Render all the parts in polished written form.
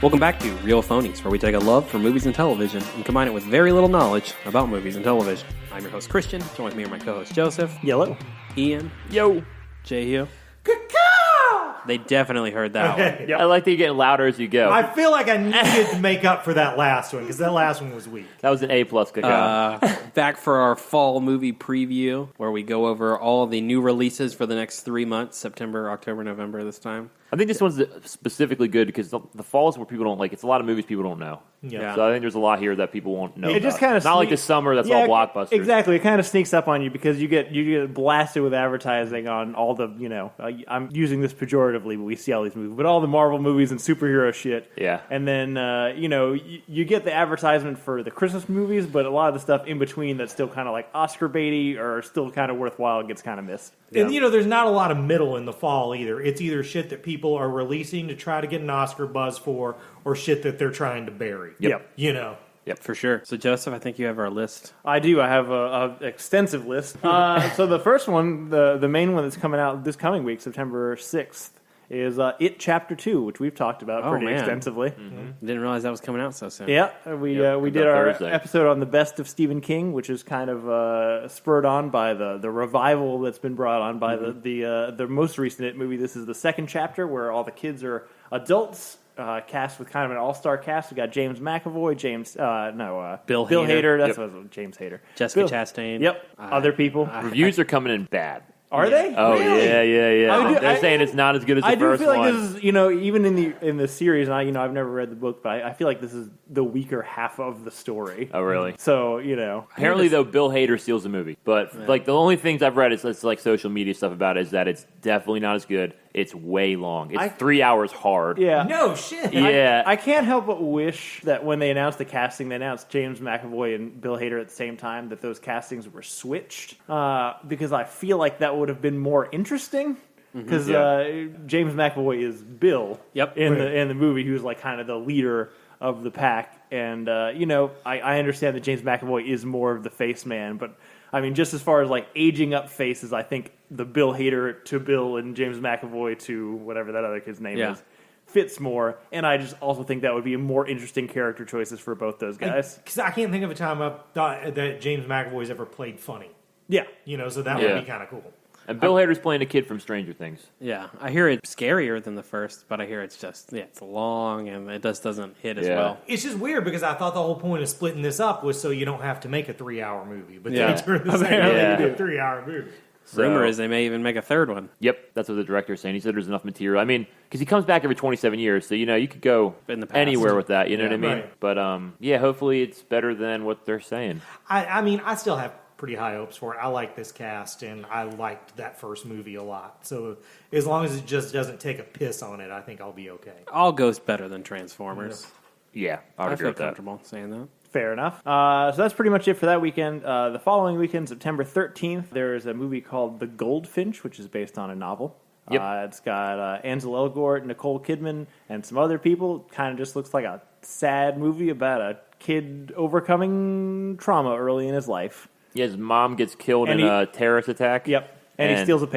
Welcome back to Reel Phonies, where we take a love for movies and television and combine it with very little knowledge about movies and television. I'm your host, Christian. Join with me are my co-host, Joseph. Yellow. Ian. Yo. Jay Hugh. They definitely heard that one. Yep. I like that you're getting louder as you go. I feel like I needed to make up for that last one, because that last one was weak. That was an A+. Good job. Back for our fall movie preview, where we go over all the new releases for the next 3 months, September, October, November this time. I think this one's specifically good because the fall is where people don't like. It's a lot of movies people don't know. Yeah. So I think there's a lot here that people won't know. It just kind of not like the summer. That's all blockbusters. Exactly. It kind of sneaks up on you because you get blasted with advertising on all the I'm using this pejoratively, but we see all these movies, but all the Marvel movies and superhero shit. Yeah. And then you get the advertisement for the Christmas movies, but a lot of the stuff in between that's still kind of like Oscar baity or still kind of worthwhile gets kind of missed. And there's not a lot of middle in the fall either. It's either shit that people are releasing to try to get an Oscar buzz for, or shit that they're trying to bury. Yep. Yep, for sure. So, Joseph, I think you have our list. I do. I have an extensive list. So the first one, the main one that's coming out this coming week, September 6th, is It Chapter 2, which we've talked about pretty extensively. Mm-hmm. Didn't realize that was coming out so soon. Yeah, we did our episode on the best of Stephen King, which is kind of spurred on by the revival that's been brought on by the most recent It movie. This is the second chapter where all the kids are adults. Cast with kind of an all-star cast. We got James McAvoy, Bill Hader. That's what it was, James Hader. Jessica Chastain. Yep. Other people. Reviews are coming in bad. Are they? Oh, really? Yeah. They're saying it's not as good as the first one. I do feel like this is, even in the series, and I've never read the book, but I feel like this is the weaker half of the story. Oh, really? So, Apparently, though, Bill Hader steals the movie. But, the only things I've read is like social media stuff about it is that it's definitely not as good. It's way long. It's 3 hours hard. Yeah. No shit. Yeah. I can't help but wish that when they announced the casting, they announced James McAvoy and Bill Hader at the same time, that those castings were switched. Because I feel like that would have been more interesting. Because James McAvoy is Bill in the movie. He was like kind of the leader of the pack. And, I understand that James McAvoy is more of the face man, but I mean, just as far as like aging up faces, I think the Bill Hader to Bill and James McAvoy to whatever that other kid's name is fits more. And I just also think that would be a more interesting character choices for both those guys. Because I can't think of a time I thought that James McAvoy's ever played funny. Yeah. So that would be kind of cool. And Bill Hader's playing a kid from Stranger Things. Yeah, I hear it's scarier than the first, but I hear it's just, it's long and it just doesn't hit as well. It's just weird because I thought the whole point of splitting this up was so you don't have to make a 3-hour movie. But they turned this into a 3-hour movie. So, rumor is they may even make a third one. Yep, that's what the director's saying. He said there's enough material. I mean, because he comes back every 27 years, so, you could go anywhere with that, you know what I mean? Right. But, hopefully it's better than what they're saying. I mean, I still have pretty high hopes for it. I like this cast, and I liked that first movie a lot. So as long as it just doesn't take a piss on it, I think I'll be okay. All goes better than Transformers. Yeah, I feel comfortable saying that. Fair enough. So that's pretty much it for that weekend. The following weekend, September 13th, there's a movie called The Goldfinch, which is based on a novel. Yep. It's got Ansel Elgort, Nicole Kidman, and some other people. Kind of just looks like a sad movie about a kid overcoming trauma early in his life. Yeah, his mom gets killed in a terrorist attack. Yep. And he steals a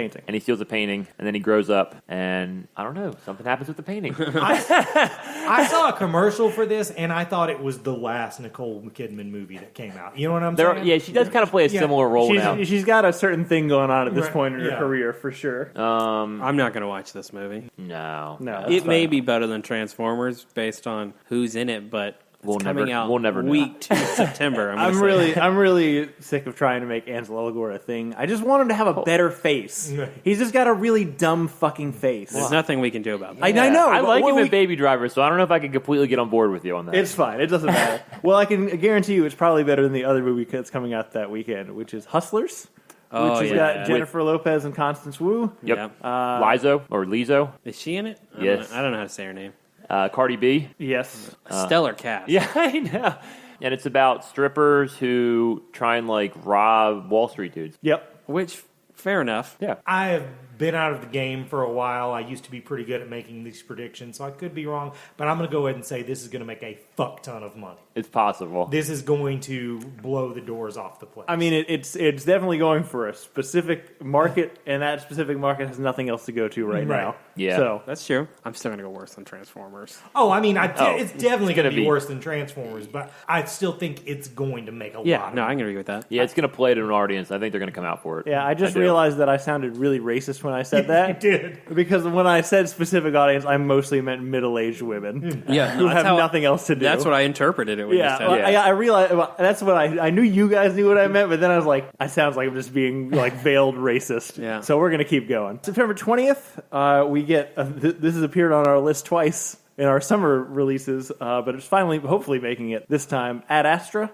painting. And then he grows up, and I don't know, something happens with the painting. I saw a commercial for this, and I thought it was the last Nicole Kidman movie that came out. You know what I'm saying? Yeah, she does kind of play a similar role now. She's got a certain thing going on at this point in her career, for sure. I'm not going to watch this movie. No. It may be better than Transformers based on who's in it, but... We'll never know. Week 2 September. I'm really sick of trying to make Ansel Elgort a thing. I just want him to have a better face. He's just got a really dumb fucking face. There's nothing we can do about that. I know. I like him in Baby Driver, so I don't know if I can completely get on board with you on that. It's fine. It doesn't matter. Well, I can guarantee you it's probably better than the other movie that's coming out that weekend, which is Hustlers. Which has got Jennifer Lopez and Constance Wu. Yep. Lizzo or Lizzo. Is she in it? Yes. I don't know how to say her name. Cardi B. Yes. Stellar cast. Yeah, I know. And it's about strippers who try and rob Wall Street dudes. Yep. Which, fair enough. Yeah. I have been out of the game for a while. I used to be pretty good at making these predictions, so I could be wrong. But I'm going to go ahead and say this is going to make a fuck ton of money. It's possible. This is going to blow the doors off the place. I mean, it's definitely going for a specific market, and that specific market has nothing else to go to right now. Yeah. So That's true. I'm still going to go worse than Transformers. Oh, I mean, it's definitely going to be be worse than Transformers, but I still think it's going to make a Yeah, lot of no, money. I'm going to agree with that. Yeah, it's going to play to an audience. I think they're going to come out for it. yeah, I just do. realized that I sounded really racist when I said You that. did. Because when I said specific audience, I mostly meant middle-aged women Yeah, who have nothing else to do. That's what I interpreted it when you Yeah, said well, it. I realized that's what I knew you guys knew what I meant, but then I was like, I sounds like I'm just being like veiled racist. Yeah. So we're gonna keep going. September 20th, we get this has appeared on our list twice in our summer releases, but it's finally hopefully making it this time. Ad Astra,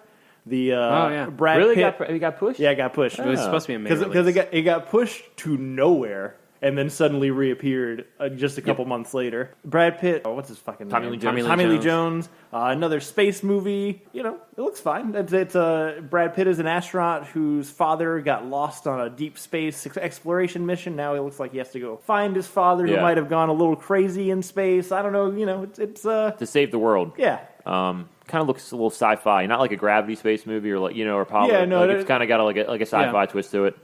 the Brad Really? Pitt. It got pushed? Yeah, it got pushed It was supposed to be a May because release. it got pushed to nowhere. And then suddenly reappeared just a couple months later. Brad Pitt, what's his fucking Tommy name? Lee Jones. Tommy Lee Jones. Another space movie. You know, it looks fine. It's Brad Pitt is an astronaut whose father got lost on a deep space exploration mission. Now he looks like he has to go find his father, who Yeah. might have gone a little crazy in space. I don't know. You know, it's To save the world. yeah. Kind of looks a little sci-fi, not like a gravity space movie or or Apollo. Yeah, no, it's kind of got like a sci-fi twist to it.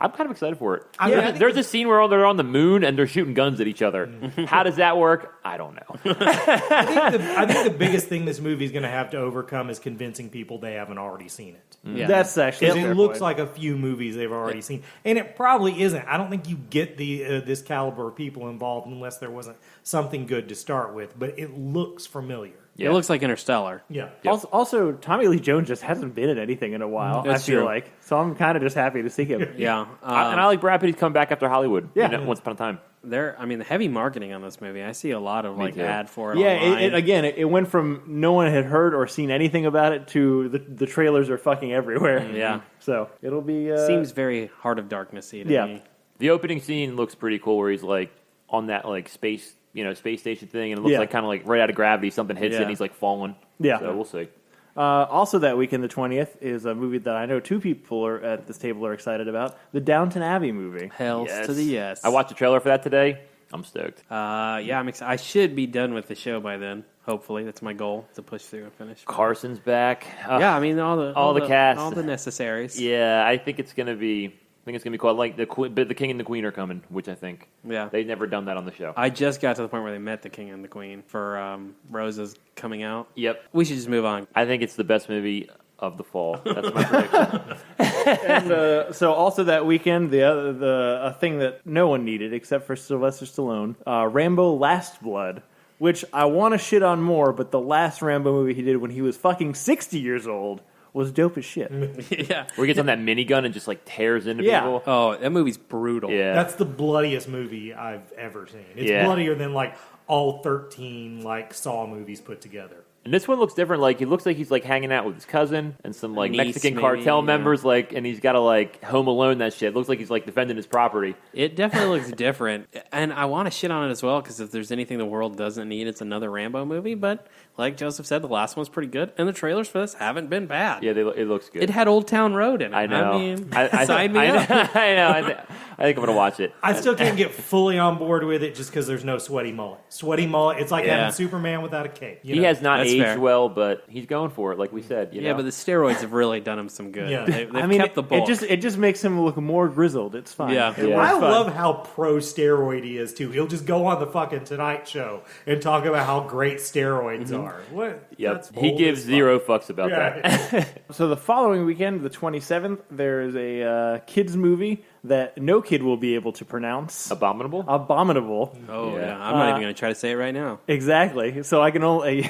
I'm kind of excited for it. I mean, There's a scene where they're on the moon and they're shooting guns at each other. How does that work? I don't know. I think the biggest thing this movie is going to have to overcome is convincing people they haven't already seen it. Yeah. That's actually a Because fair it looks point. like a few movies they've already seen, and it probably isn't. I don't think you get this caliber of people involved unless there wasn't something good to start with. But it looks familiar. Yeah. It looks like Interstellar. Yeah. Also, Tommy Lee Jones just hasn't been in anything in a while. That's I feel true. like so. I'm kind of just happy to see him. Yeah. And I like Brad Pitt. He's come back after Hollywood. Yeah. Once upon a time. The heavy marketing on this movie. I see a lot of too. ad for it Yeah, online. it went from no one had heard or seen anything about it to the trailers are fucking everywhere. Yeah. So it'll be Seems very Heart of Darkness-y to Yeah. me. The opening scene looks pretty cool, where he's like on that like space station thing, and it looks Yeah. like kind of like right out of gravity. Something hits it, Yeah. and he's like falling. Yeah. So we'll see. also that weekend, the 20th, is a movie that I know two people at this table are excited about: the Downton Abbey movie. Hells to the yes. I watched the trailer for that today. I'm stoked. Yeah, I'm excited. I should be done with the show by then. Hopefully, that's my goal to push through and finish. Carson's back. Yeah, I mean all the cast, all the necessaries. Yeah, I think it's gonna be. I think it's gonna be cool. Like the King and the Queen are coming, which I think. Yeah. They've never done that on the show. I just got to the point where they met the king and the queen for Rose's coming out. Yep. We should just move on. I think it's the best movie of the fall. That's my prediction. And so also that weekend, a thing that no one needed except for Sylvester Stallone, Rambo: Last Blood, which I want to shit on more, but the last Rambo movie he did when he was fucking 60 years old was dope as shit. Yeah. Where he gets on that minigun and just like tears into Yeah. people. Oh, that movie's brutal. Yeah. That's the bloodiest movie I've ever seen. It's Yeah. bloodier than like all 13 like Saw movies put together. And this one looks different. Like, he looks like he's like hanging out with his cousin and some like Niece, Mexican maybe, cartel yeah. members. Like, and he's got to like Home Alone that shit. Looks like he's like defending his property. It definitely looks different. And I want to shit on it as well because if there's anything the world doesn't need, it's another Rambo movie. But like Joseph said, the last one's pretty good. And the trailers for this haven't been bad. Yeah, it looks good. It had Old Town Road in it. I know. I mean, I sign me up. I know. I think I'm gonna watch it. I still can't get fully on board with it just because there's no sweaty mullet. Sweaty mullet, it's like Yeah. having Superman without a cape. You He know? has not That's aged fair. well, but he's going for it. Like we said, you Yeah, know? but the steroids have really done him some good. Yeah. They've I mean, kept the bulk. it just makes him look more grizzled. It's fine. Yeah. It Yeah. works I fine. love how pro steroid he is too. He'll just go on the fucking Tonight Show and talk about how great steroids are. What? Yep. That's He bold gives as fuck. zero fucks about that. Yeah. So the following weekend, the 27th, there is a kids movie that no kid will be able to pronounce. Abominable. Abominable. oh, Yeah. yeah. I'm not even going to try to say it right now. Exactly. So I can only.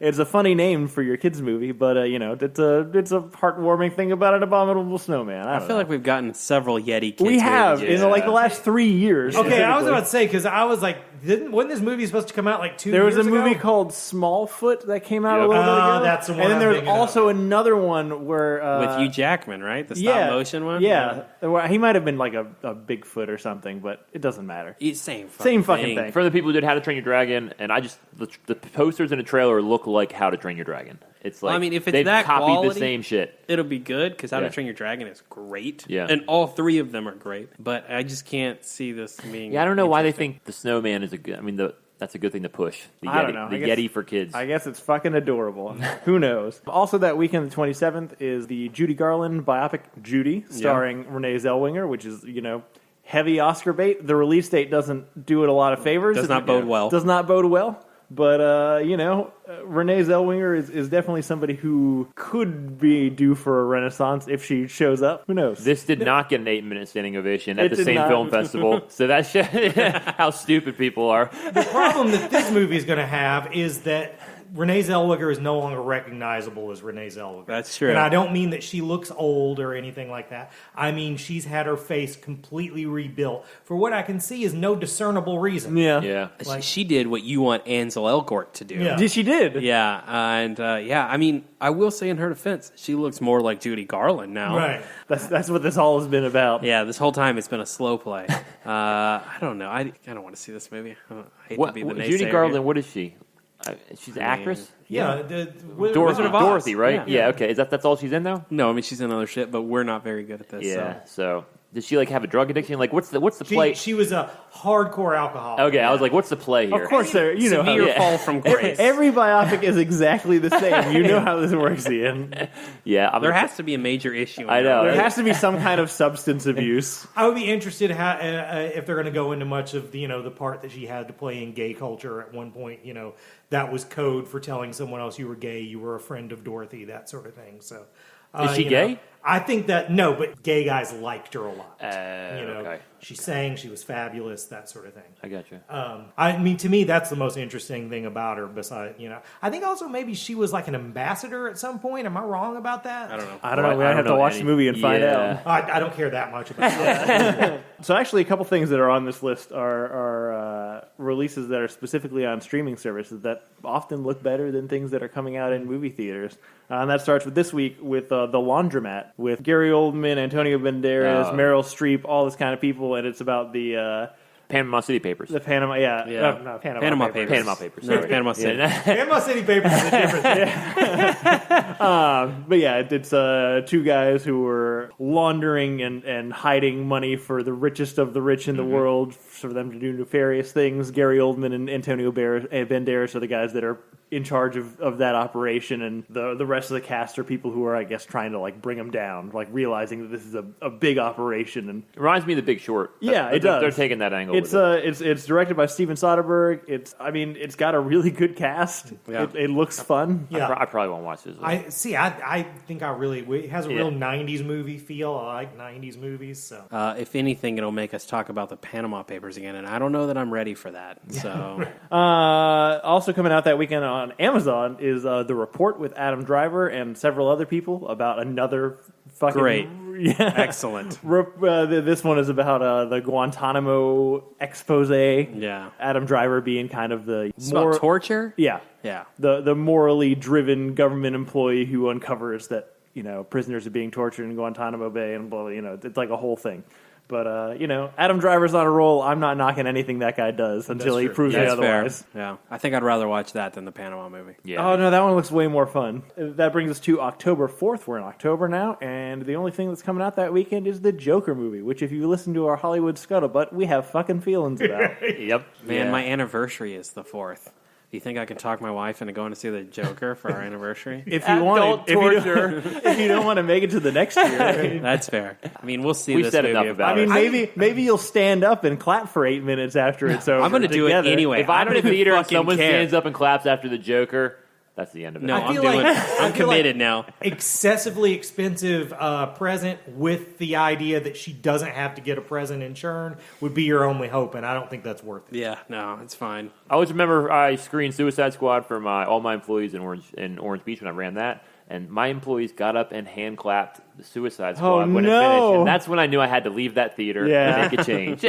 It's a funny name for your kids' movie, but it's a heartwarming thing about an abominable snowman. I I feel like we've gotten several Yeti kids. we have movies. in like the last 3 years. Okay, I was specifically. about to say because I was like, wasn't this movie supposed to come out like 2 There was years a ago? movie called Smallfoot that came out a Yep. little bit ago. That's the one And then I'm there's thinking of. also another one where With Hugh Jackman, right? The stop motion one? Yeah, Well, he might have been like a Bigfoot or something, but it doesn't matter. Same fucking thing. For the people who did How to Train Your Dragon, and the posters in the trailer look like How to Train Your Dragon. It's Well, like I mean, if it's they've that copied quality, the same shit. It'll be good because How to Yeah. Train Your Dragon is great. Yeah. And all three of them are great. But I just can't see this being. Yeah, I don't know why they interesting. think the snowman is a good. I mean, that's a good thing to push. The I Yeti, don't know. the I guess- Yeti for kids. I guess it's fucking adorable. Who knows? Also, that weekend, the 27th, is the Judy Garland biopic Judy, starring Renee Zellweger, which is, heavy Oscar bait. The release date doesn't do it a lot of favors. Does not bode well. Does not bode well. But, Renee Zellweger is definitely somebody who could be due for a renaissance if she shows up. Who knows? This did not get an 8-minute standing ovation at It the did same not. film festival. So that shows how stupid people are. The problem that this movie is going to have is that Renee Zellweger is no longer recognizable as Renee Zellweger. That's true. And I don't mean that she looks old or anything like that. I mean she's had her face completely rebuilt for what I can see is no discernible reason. Yeah. Yeah. She did what you want Ansel Elgort to do. Yeah. She did. Yeah, I mean, I will say in her defense, she looks more like Judy Garland now. Right. That's what this all has been about. Yeah, this whole time it's been a slow play. I don't know. I don't want to see this movie. I hate to be the naysayer Judy here. Garland, what is she? She's an actress? Yeah. Dorothy, right? Yeah. Yeah, okay. That's all she's in, though? No, I mean she's in other shit, but we're not very good at this. Yeah, so... Does she, have a drug addiction? What's the play? She was a hardcore alcoholic. Okay, I was like, what's the play here? Of course, there. So, severe Yeah. fall from grace. Every biopic is exactly the same. You know how this works, Ian. Yeah. There has to be a major issue. I know. There has to be some kind of substance abuse. I would be interested if they're going to go into much of the part that she had to play in gay culture at one point. That was code for telling someone else you were gay, you were a friend of Dorothy, that sort of thing. So, Is she gay? I think that no, but gay guys liked her a lot. Okay. She sang, she was fabulous, that sort of thing. I gotcha. I mean, to me, that's the most interesting thing about her. Besides, I think also maybe she was like an ambassador at some point. Am I wrong about that? I don't know. I don't know. We I might don't have to know watch any- the movie and find Yeah. out. I don't care that much about that. So actually, a couple things that are on this list are releases that are specifically on streaming services that often look better than things that are coming out in movie theaters. And that starts with this week with The Laundromat with Gary Oldman, Antonio Banderas, Meryl Streep, all this kind of people, and it's about the Panama City Papers. Panama, Yeah. no, Panama Papers. Panama Papers. No, it's sorry. Panama City. Yeah. Panama City Papers is a different thing. But yeah, it's two guys who were laundering and hiding money for the richest of the rich in the world for them to do nefarious things. Gary Oldman and Antonio Banderas are the guys that are in charge of that operation, and the rest of the cast are people who are, I guess, trying to bring them down, realizing that this is a big operation. And It reminds me of The Big Short. Yeah, it They're does. taking that angle. it's with it. it's directed by Steven Soderbergh. It's got a really good cast. Yeah. It looks fun. Yeah. I probably won't watch this. I think it has a real 90s movie feel. I like 90s movies. So If anything, it'll make us talk about the Panama Papers again, and I don't know that I'm ready for that. So Also coming out that weekend on Amazon is The Report with Adam Driver and several other people about another fucking... Great. Yeah. excellent. This one is about the Guantanamo expose. Yeah. Adam Driver being kind of the... It's about torture. Yeah. Yeah. The morally driven government employee who uncovers that, prisoners are being tortured in Guantanamo Bay and blah, it's like a whole thing. But, Adam Driver's on a roll. I'm not knocking anything that guy does until he proves me That's otherwise. fair. Yeah. I think I'd rather watch that than the Panama movie. Yeah. Oh, no, that one looks way more fun. That brings us to October 4th. We're in October now, and the only thing that's coming out that weekend is the Joker movie, which if you listen to our Hollywood Scuttlebutt, we have fucking feelings about. Yep. Man, Yeah. my anniversary is the 4th. Do you think I can talk my wife into going to see the Joker for our anniversary? If you want, if you don't want to make it to the next year, That's fair. I mean, we'll see We've this said movie. enough about I it. mean, maybe you'll stand up and clap for 8 minutes after it's over. I'm going to do it together. anyway. If I I'm don't in a even theater and fucking someone care. stands up and claps after the Joker, that's the end of it. No, I I'm feel doing. like- I'm I feel like- committed now. excessively expensive present with the idea that she doesn't have to get a present insured would be your only hope, and I don't think that's worth it. Yeah, no, it's fine. I always remember I screened Suicide Squad for all my employees in Orange Beach when I ran that, and my employees got up and hand clapped the Suicide Squad when it no. finished, and that's when I knew I had to leave that theater Yeah. to make a change.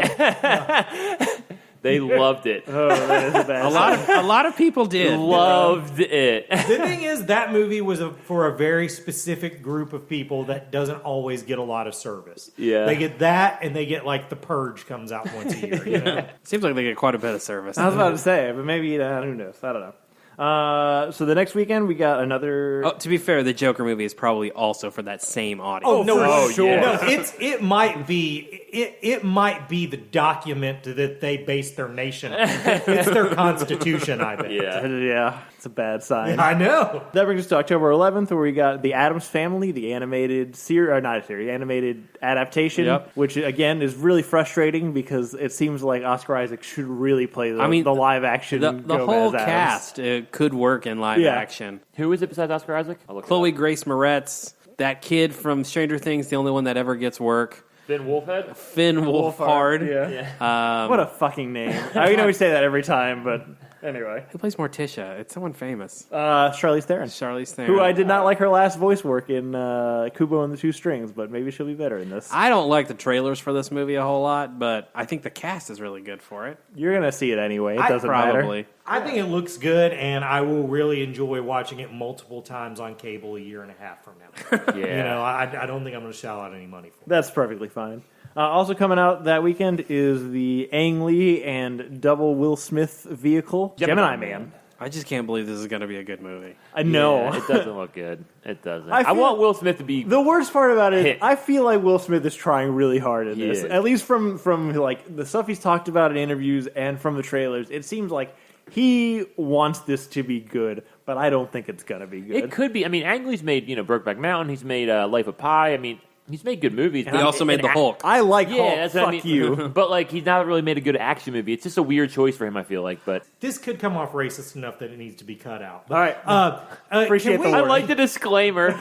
They loved it. Oh, that is a bad A lot of people did. Loved it. The thing is, that movie was for a very specific group of people that doesn't always get a lot of service. Yeah. They get that, and they get, The Purge comes out once a year, Seems like they get quite a bit of service. I was about to say, but maybe who knows? I don't know. So the next weekend we got another. Oh, to be fair, the Joker movie is probably also for that same audience. Oh no, sure. yeah. No, it might be the document that they base their nation on. It's their constitution, I bet. Yeah. It's a bad sign. I know. That brings us to October 11th, where we got The Addams Family, the animated animated adaptation, which again is really frustrating because it seems like Oscar Isaac should really play the live action. The whole cast could work in live action. Who is it besides Oscar Isaac? Chloe Grace Moretz, that kid from Stranger Things, the only one that ever gets work. Finn Wolfhard? Finn Wolfhard. Yeah. What a fucking name. I know we say that every time, but anyway. Who plays Morticia? It's someone famous. Charlize Theron. Charlize Theron. Who I did not like her last voice work in Kubo and the Two Strings, but maybe she'll be better in this. I don't like the trailers for this movie a whole lot, but I think the cast is really good for it. You're going to see it anyway. It doesn't probably. matter. I think it looks good, and I will really enjoy watching it multiple times on cable a year and a half from now. Yeah. You know, I don't think I'm going to shell out any money for it. That's perfectly fine. Also coming out that weekend is the Ang Lee and double Will Smith vehicle, Gemini Man. I just can't believe this is going to be a good movie. I know. Yeah, it doesn't look good. It doesn't. I I want Will Smith to be... The worst part about it, hit. I feel like Will Smith is trying really hard in this. He is. At least from like the stuff he's talked about in interviews and from the trailers, it seems like he wants this to be good, but I don't think it's gonna be good. It could be. I mean, Ang Lee's made, Brokeback Mountain. He's made Life of Pi. I mean, he's made good movies. He also made The Hulk. I like Yeah, Hulk. that's Fuck what I mean. you. But, he's not really made a good action movie. It's just a weird choice for him, I feel like. But This could come off racist enough that it needs to be cut out. But, All right. Appreciate can the we- I warning. like the disclaimer.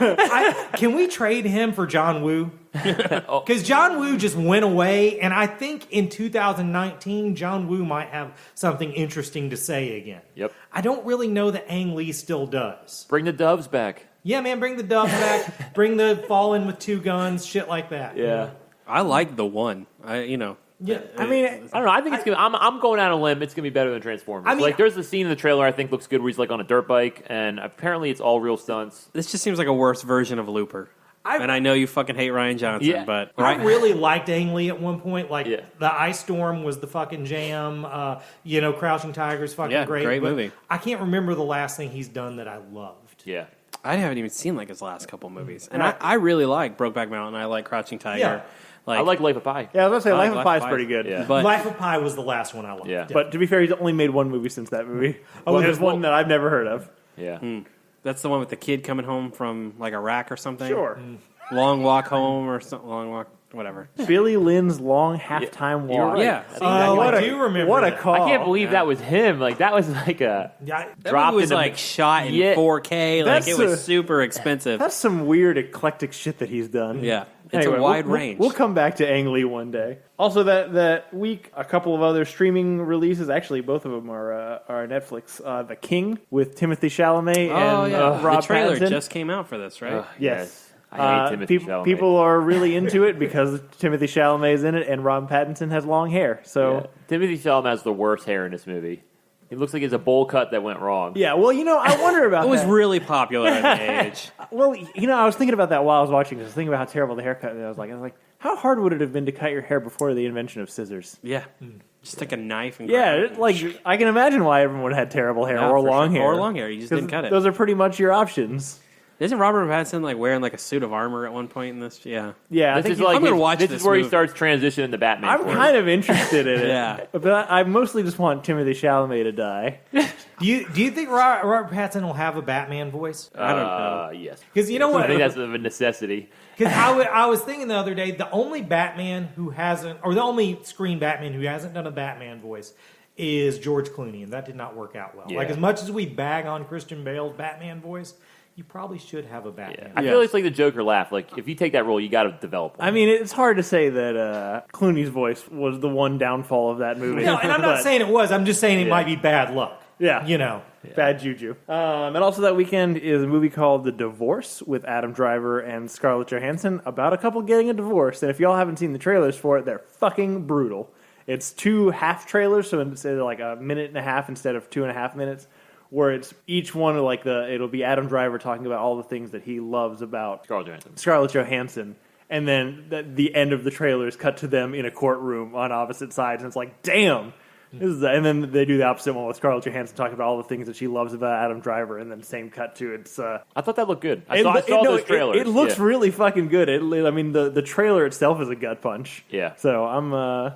Can we trade him for John Woo? Because John Woo just went away, and I think in 2019, John Woo might have something interesting to say again. Yep. I don't really know that Ang Lee still does. Bring the doves back. Yeah, man, bring the dove back. Bring the fall in with two guns, shit like that. Yeah. I like the one. Yeah. I mean, I don't know. I think it's gonna. I'm going out on a limb. It's gonna be better than Transformers. I mean- there's a scene in the trailer I think looks good where he's on a dirt bike, and apparently it's all real stunts. This just seems like a worse version of Looper. And I know you fucking hate Ryan Johnson, Yeah. but I really liked Ang Lee at one point. Yeah. The Ice Storm was the fucking jam. Crouching Tiger's fucking great. great but movie. I can't remember the last thing he's done that I loved. Yeah. I haven't even seen his last couple movies, and I really like Brokeback Mountain. I like Crouching Tiger. Yeah. I like Life of Pi. yeah, I was gonna say I like Life of Life Pi of is Pi. pretty good. Yeah. But Life of Pi was the last one I liked. Yeah. But to be fair, he's only made one movie since that movie. Oh, There's well- one that I've never heard of. Yeah. that's the one with the kid coming home from Iraq or something. Sure. Long Walk Home or something. Long Walk, whatever. Billy Lynn's long halftime You're walk. right. Yeah. I do remember What a that. call. I can't believe that was him. That was a Yeah, That dropped movie was into shot in Yeah. 4K. That's It was a- super expensive. That's some weird eclectic shit that he's done. Yeah. It's Anyway, a wide we'll- range. We'll come back to Ang Lee one day. Also, that week, a couple of other streaming releases. Actually, both of them are Netflix. The King with Timothy Chalamet oh, and yeah. Rob the trailer Pattinson. just came out for this, right? Yes. I hate Timothy Chalamet. People are really into it because Timothy Chalamet is in it and Rob Pattinson has long hair. So Yeah. Timothy Chalamet has the worst hair in this movie. He looks like he has a bowl cut that went wrong. yeah, well, I wonder about It was that. really popular at the age. Well, I was thinking about that while I was watching this. I was thinking about how terrible the haircut. And I was like, how hard would it have been to cut your hair before the invention of scissors? Yeah. Just take a knife and Yeah, grab it. I can imagine why everyone had terrible hair Yeah, or for long sure. hair. Or long hair. You just didn't cut it. Those are pretty much your options. Isn't Robert Pattinson wearing a suit of armor at one point in this? Yeah. Yeah, I This think is you- like I'm gonna his- watch this this is where he movie. starts transitioning to Batman. I'm for us. kind of interested in it. Yeah. But I mostly just want Timothy Chalamet to die. Do you think Robert Pattinson will have a Batman voice? I don't know. Yes. Because you know what? I think that's a necessity. Because I was thinking the other day, the only Batman who hasn't, or the only screen Batman who hasn't done a Batman voice is George Clooney, and that did not work out well. Yeah. As much as we bag on Christian Bale's Batman voice, you probably should have a Batman. I feel it's like the Joker laugh. If you take that role, you got to develop one. I mean, it's hard to say that Clooney's voice was the one downfall of that movie. No, and I'm not But- saying it was. I'm just saying it Yeah. might be bad luck. Yeah. Bad juju. And also that weekend is a movie called The Divorce with Adam Driver and Scarlett Johansson about a couple getting a divorce. And if y'all haven't seen the trailers for it, they're fucking brutal. It's 2 half trailers, so instead of a minute and a half instead of 2.5 minutes, where it's each one it'll be Adam Driver talking about all the things that he loves about Scarlett Johansson. And then the end of the trailer is cut to them in a courtroom on opposite sides, and it's like, damn. And then they do the opposite one with Scarlett Johansson talking about all the things that she loves about Adam Driver, and then same cut to it's. I thought that looked good. I saw those trailers. It looks really fucking good. The trailer itself is a gut punch. Yeah. So I'm.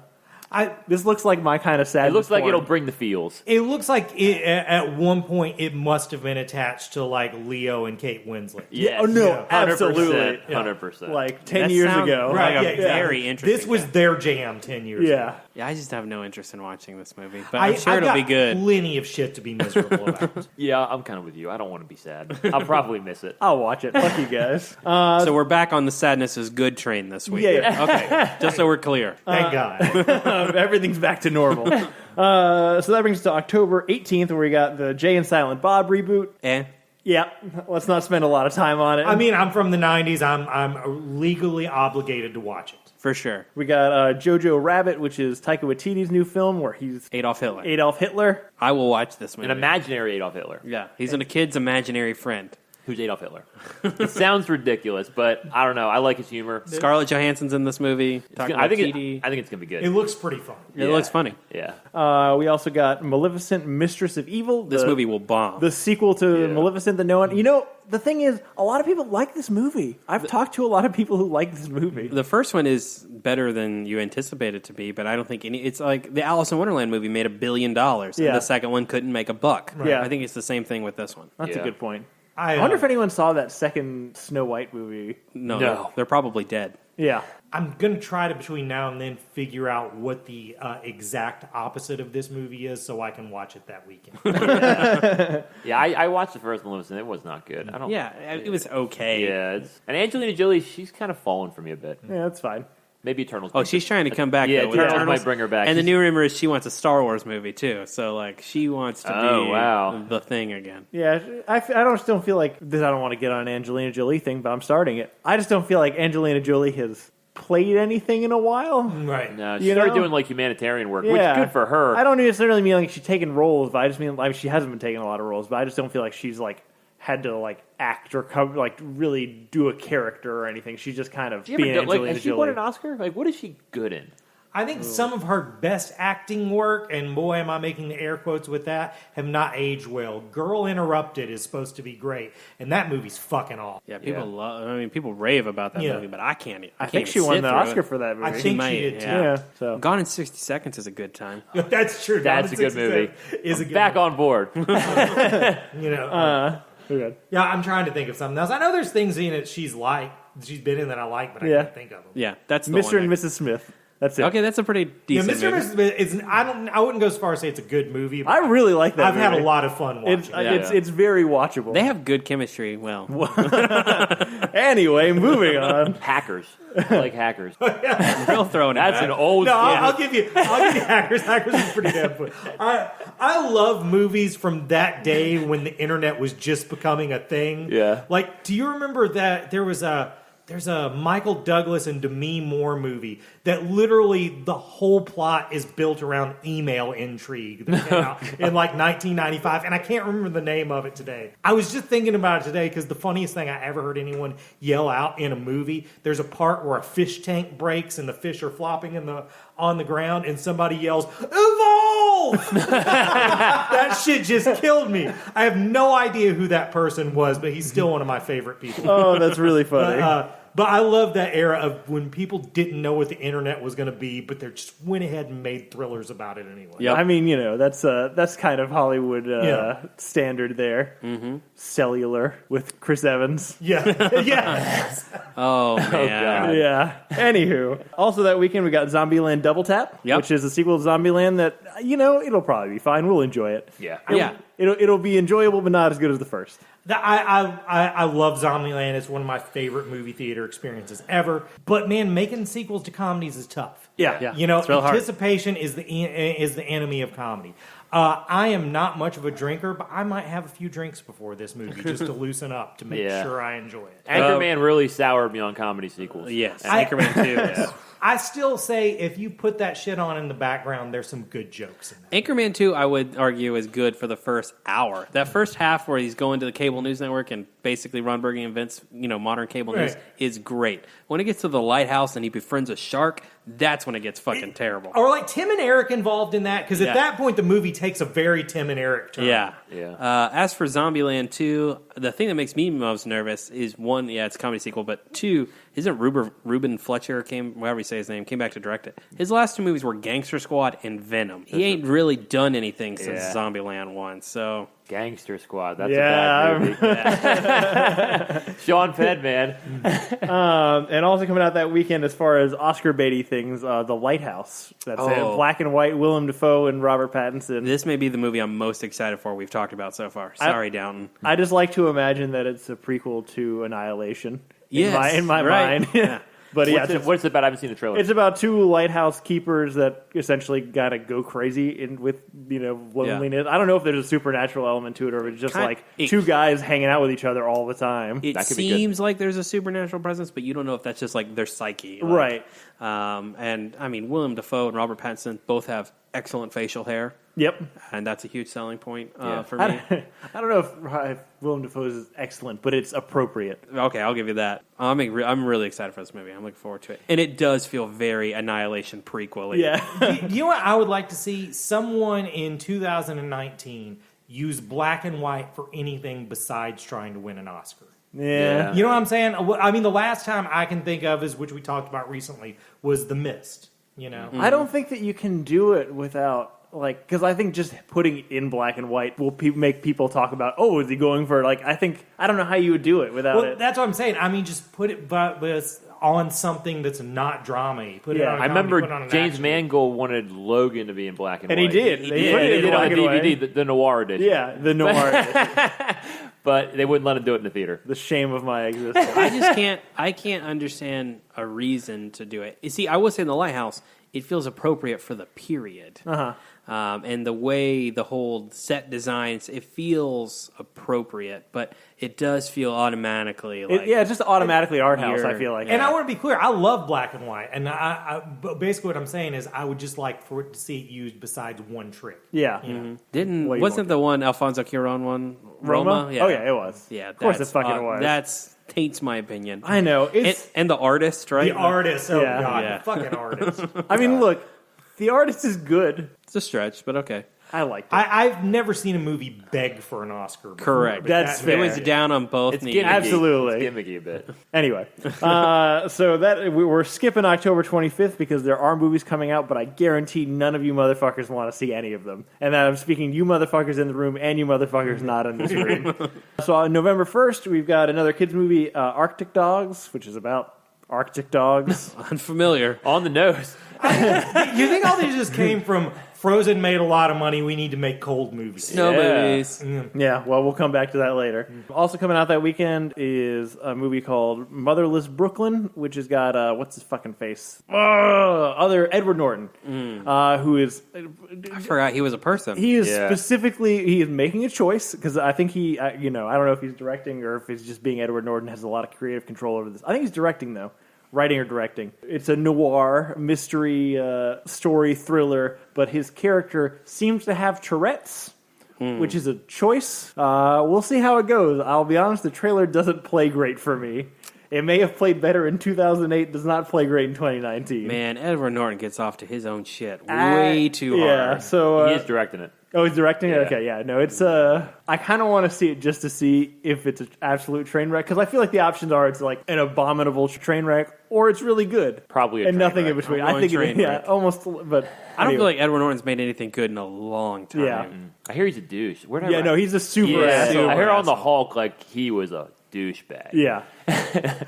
This looks like my kind of sadness. It looks like porn. it'll bring the feels. It looks like at one point it must have been attached to like Leo and Kate Winslet. Yes. Oh no, 100%, absolutely, 100%. Like 10 years ago. Right, Right, a yeah, exactly. very interesting. This was their jam 10 years ago. Yeah, I just have no interest in watching this movie, but I'm sure it'll got be good. Plenty of shit to be miserable about. Yeah, I'm kind of with you. I don't want to be sad. I'll probably miss it. I'll watch it. Fuck you guys. So we're back on the sadness is good train this week. Yeah. Okay, just so we're clear. Thank God. Everything's back to normal. So that brings us to October 18th, where we got the Jay and Silent Bob reboot. Yeah, let's not spend a lot of time on it. I mean, I'm from the 90s. I'm legally obligated to watch it. For sure. We got Jojo Rabbit, which is Taika Waititi's new film where he's Adolf Hitler. Adolf Hitler. I will watch this movie. An imaginary Adolf Hitler. Yeah, he's a kid's imaginary friend. Who's Adolf Hitler? It sounds ridiculous, but I don't know. I like his humor. Scarlett Johansson's in this movie. I think it's gonna be good. It looks pretty fun. It looks funny. Yeah. We also got Maleficent, Mistress of Evil. This movie will bomb. The sequel to Maleficent that no one... You know, the thing is, a lot of people like this movie. I've talked to a lot of people who like this movie. The first one is better than you anticipate it to be, but I don't think it's like the Alice in Wonderland movie made $1 billion, and the second one couldn't make $1. Yeah. I think it's the same thing with this one. That's a good point. I wonder if anyone saw that second Snow White movie. No. They're probably dead. Yeah. I'm going to try to, between now and then, figure out what the exact opposite of this movie is so I can watch it that weekend. Yeah, I watched the first Maleficent. It was not good. I don't. Yeah, it was okay. Yeah, and Angelina Jolie, she's kind of fallen for me a bit. Yeah, that's fine. Maybe Eternals. Oh, she's trying to come back. Yeah, though, with Eternals might bring her back. And the new rumor is she wants a Star Wars movie too. So like she wants to be the thing again. Yeah, I don't feel like this. I don't want to get on an Angelina Jolie thing, but I'm starting it. I just don't feel like Angelina Jolie has played anything in a while. Right. No, she started doing like humanitarian work, which is good for her. I don't necessarily mean like she's taken roles, but I just mean like she hasn't been taking a lot of roles. But I just don't feel like she's like had to like act or like really do a character or anything. She's just kind of being Angelina Jolie. Has she won an Oscar? Like, what is she good in? I think some of her best acting work, and boy, am I making the air quotes with that, have not aged well. Girl Interrupted is supposed to be great, and that movie's fucking awful. Yeah, people love. I mean, people rave about that movie, but I can't. I think she won the Oscar for that movie. I think she did too. Yeah. So Gone in 60 Seconds is a good time. That's true. That's a good movie. Is a good Back movie. on board. You know. good. Yeah, I'm trying to think of something else. I know there's things in it she's been in that I like, but I can't think of them. Yeah, that's the Mr. one. and Mrs. Smith. That's it. Okay, that's a pretty decent Mr. movie. and Mrs. is. I wouldn't go as far as say it's a good movie. But I really like that. I've had a movie. lot of fun watching. It's very watchable. They have good chemistry. Well, Anyway, moving on. Hackers. I like Hackers. real throwing That's an old. No, I'll give you Hackers. Hackers is pretty damn fun. I love movies from that day when the internet was just becoming a thing. Yeah. Like, do you remember that there's a Michael Douglas and Demi Moore movie that literally the whole plot is built around email intrigue that came out in like 1995, and I can't remember the name of it today. I was just thinking about it today because the funniest thing I ever heard anyone yell out in a movie, there's a part where a fish tank breaks and the fish are flopping on the ground, and somebody yells, "Evolve!" That shit just killed me. I have no idea who that person was, but he's still one of my favorite people. Oh, that's really funny. But I love that era of when people didn't know what the internet was going to be, but they just went ahead and made thrillers about it anyway. Yep. I mean, that's kind of Hollywood standard there. Mm-hmm. Cellular with Chris Evans. Yeah. Yeah. oh man, God. Yeah. Anywho, also that weekend we got Zombieland Double Tap, which is a sequel to Zombieland that it'll probably be fine. We'll enjoy it. Yeah. It'll be enjoyable, but not as good as the first. I love Zombieland. It's one of my favorite movie theater experiences ever. But man, making sequels to comedies is tough. Yeah. It's real hard. Anticipation is the enemy of comedy. I am not much of a drinker, but I might have a few drinks before this movie just to loosen up to make sure I enjoy it. Anchorman really soured me on comedy sequels. Yes, Anchorman 2. Yeah. I still say if you put that shit on in the background, there's some good jokes in there. Anchorman 2, I would argue, is good for the first hour. That first half where he's going to the cable news network and basically Ron Burgundy invents, modern cable news is great. When it gets to the lighthouse and he befriends a shark, that's when it gets fucking terrible. Or like Tim and Eric involved in that, because at that point the movie takes a very Tim and Eric turn. Yeah. Yeah. As for Zombieland 2, the thing that makes me most nervous is one, it's a comedy sequel, but two, isn't Ruben Fletcher however you say his name, came back to direct it. His last two movies were Gangster Squad and Venom. He ain't really done anything since Zombieland 1, so... Gangster Squad. That's a bad movie. Sean Penn, man. And also coming out that weekend, as far as Oscar baity things, The Lighthouse. That's it. Black and white, Willem Dafoe and Robert Pattinson. This may be the movie I'm most excited for we've talked about so far. Sorry, Downton. I just like to imagine that it's a prequel to Annihilation. Yes, in my mind. Yeah. But What's it about? I haven't seen the trailer. It's about two lighthouse keepers that essentially gotta go crazy with loneliness. I don't know if there's a supernatural element to it, or if it's just two guys hanging out with each other all the time. It seems like there's a supernatural presence, but you don't know if that's just like their psyche, right? And I mean, Willem Dafoe and Robert Pattinson both have excellent facial hair. Yep, and that's a huge selling point for me. I don't know if Willem Dafoe is excellent, but it's appropriate. Okay, I'll give you that. I'm really excited for this movie. I'm looking forward to it, and it does feel very Annihilation prequel-y. Yeah. You know what I would like to see? Someone in 2019 use black and white for anything besides trying to win an Oscar. Yeah. You know what I'm saying? I mean, the last time I can think of, which we talked about recently, was The Mist. You know, I don't think that you can do it without. Because I think just putting it in black and white will make people talk about, oh, is he going for, I don't know how you would do it without it. That's what I'm saying. I mean, just put it on something that's not drama-y. Put it on I remember James Mangold wanted Logan to be in black and white. And he did. He did it on DVD, the Noir edition. Yeah, the Noir edition. But they wouldn't let him do it in the theater. The shame of my existence. I can't understand a reason to do it. You see, I will say in The Lighthouse, it feels appropriate for the period. Uh-huh. And the way the whole set designs, it feels appropriate, but it does feel automatically it's just automatically art house, I feel like. And I want to be clear, I love black and white, and but basically what I'm saying is I would just like for it to see it used besides one trick. Yeah. Mm-hmm. Wasn't the one Alfonso Cuarón one Roma? Yeah. Oh yeah, it was. Yeah, of course it fucking was. That's taints my opinion. I know. And the artist, right? The artist, God, Yeah. the fucking artist. I mean, look, the artist is good. It's a stretch, but okay. I liked it. I've never seen a movie beg for an Oscar before. Correct. That's fair. It was down on both It's knees. gimmicky. Absolutely. It's gimmicky a bit. Anyway, so that we're skipping October 25th because there are movies coming out, but I guarantee none of you motherfuckers want to see any of them. And that I'm speaking you motherfuckers in the room and you motherfuckers not in this room. So on November 1st, we've got another kids movie, Arctic Dogs, which is about Arctic dogs. Unfamiliar. On the nose. You think all these just came from Frozen made a lot of money, we need to make cold movies? Snow movies. Yeah, well, we'll come back to that later. Also coming out that weekend is a movie called Motherless Brooklyn, which has got, what's his fucking face? Other Edward Norton, who is... I forgot he was a person. He is he is making a choice, because I think he, I don't know if he's directing or if he's just being Edward Norton, has a lot of creative control over this. I think he's directing, though. Writing or directing. It's a noir, mystery, story, thriller, but his character seems to have Tourette's, which is a choice. We'll see how it goes. I'll be honest, the trailer doesn't play great for me. It may have played better in 2008, does not play great in 2019. Man, Edward Norton gets off to his own shit way too hard. Yeah, so... he is directing it. Oh, he's directing it? Yeah. Okay, yeah. No, it's... I kind of want to see it just to see if it's an absolute train wreck, because I feel like the options are it's like an abominable train wreck, or it's really good. Probably a and train nothing wreck. in between. I'm I think going train wreck. almost, but... I don't feel like Edward Norton's made anything good in a long time. Yeah. I hear he's a douche. Where did I Yeah, write? no, he's a super asshole. I heard on the Hulk like he was a douchebag. Yeah.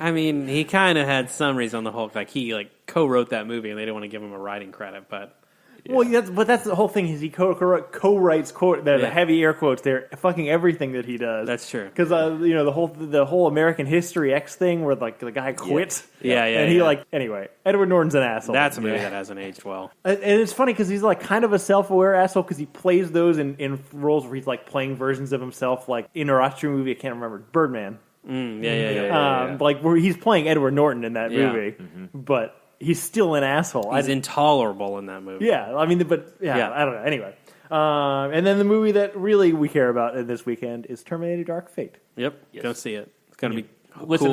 I mean, he kind of had some reason on the Hulk. Like, he co-wrote that movie, and they didn't want to give him a writing credit, but... Yeah. Well, that's the whole thing. Is he co-writes the heavy air quotes there, fucking everything that he does. That's true. Because the whole American History X thing where the guy quit. Yeah, and he anyway. Edward Norton's an asshole. That's a movie that hasn't aged well. And it's funny because he's kind of a self-aware asshole because he plays those in roles where he's playing versions of himself, like in a Austrian movie. I can't remember, Birdman. Yeah. Where he's playing Edward Norton in that Yeah. movie, but. He's still an asshole. He's intolerable in that movie. Yeah, I mean, but I don't know. Anyway, and then the movie that really we care about this weekend is Terminator: Dark Fate. Yep. Go see it. It's going to be Listen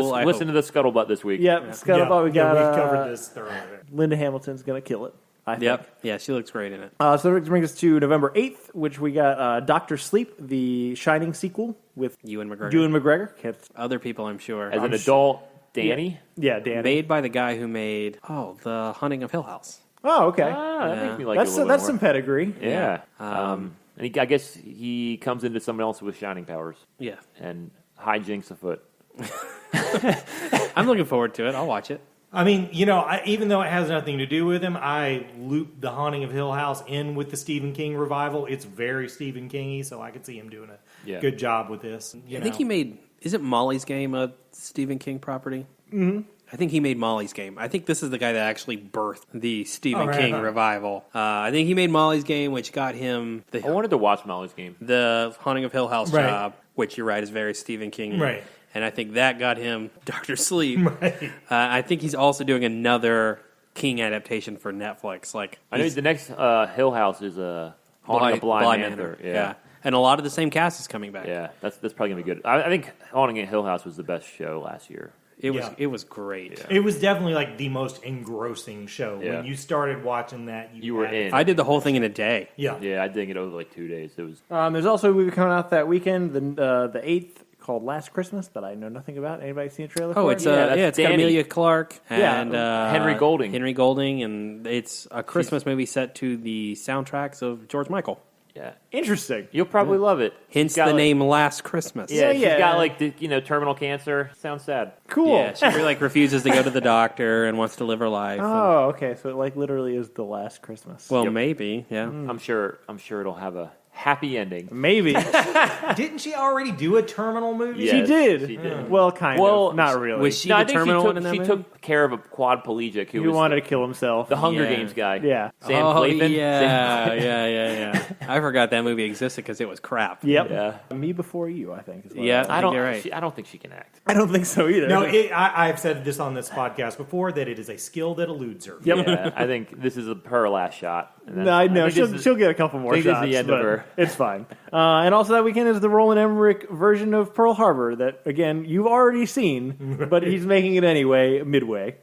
to the scuttlebutt this week. Yep, Scuttlebutt. We covered this thoroughly. Linda Hamilton's gonna kill it. I think. Yep. Yeah, she looks great in it. So that brings us to November 8th, which we got Doctor Sleep, the Shining sequel with Ewan McGregor. Ewan McGregor. Other people, I'm sure. As an adult, Danny. Yeah, Danny. Made by the guy who made The Haunting of Hill House. Oh, okay. That makes me like That's it a little that's more. some pedigree. Yeah. And I guess he comes into someone else with shining powers Yeah. and hijinks afoot. I'm looking forward to it. I'll watch it. I mean, even though it has nothing to do with him, I looped The Haunting of Hill House in with the Stephen King revival. It's very Stephen King-y, so I could see him doing a good job with this. I think he made... Isn't Molly's Game a Stephen King property? Mm-hmm. I think he made Molly's Game. I think this is the guy that actually birthed the Stephen King revival. I think he made Molly's Game, which got him I wanted to watch Molly's Game. the Haunting of Hill House Right. job, which you're right is very Stephen King. Right. And I think that got him Dr. Sleep. Right. I think he's also doing another King adaptation for Netflix. I know the next Hill House is Haunting a Blind Panther. Yeah. And a lot of the same cast is coming back. Yeah, that's probably going to be good. I think Haunting at Hill House was the best show last year. It was great. It was definitely like the most engrossing show. Yeah. When you started watching that, You were in. I did the whole thing in a day. Yeah. Yeah, I did it over like 2 days. It was There's also a movie coming out that weekend, the 8th, called Last Christmas, that I know nothing about. Anybody seen a trailer for Oh, it? it's that's got Danny. Amelia Clarke Yeah. and Henry Golding. Henry Golding, and it's a Christmas movie set to the soundtracks of George Michael. yeah. Interesting. You'll probably love it. Hence She's got, the like- name Last Christmas. Yeah, she's Yeah. got like terminal cancer. Sounds sad. Cool. Yeah, she refuses to go to the doctor and wants to live her life. and- Oh, okay. So it like literally is the Last Christmas. well, Yep. maybe, yeah. I'm sure it'll have a happy ending. Maybe Didn't she already do a terminal movie? Yeah. she Yes, did. she did. Well, kind Well, of. Not really. Was she No, I the think terminal one in that she movie? took care of a quadplegic who He was wanted to kill himself. the Hunger Yeah. Games guy. Yeah. Sam oh, Claflin. yeah. I forgot that movie existed because it was crap. Yep. Yeah. Me Before You, I think. Is what Yeah. it was. I don't. You're right. I don't think she can act. I don't think so either. No, I've said this on this podcast before that it is a skill that eludes her. Yep. Yeah, I think this is her last shot. And then- No, I know think this is- she'll get a couple more I think this is shots. the end of but her. It's fine. And also that weekend is the Roland Emmerich version of Pearl Harbor that, again, you've already seen, but he's making it anyway, midway.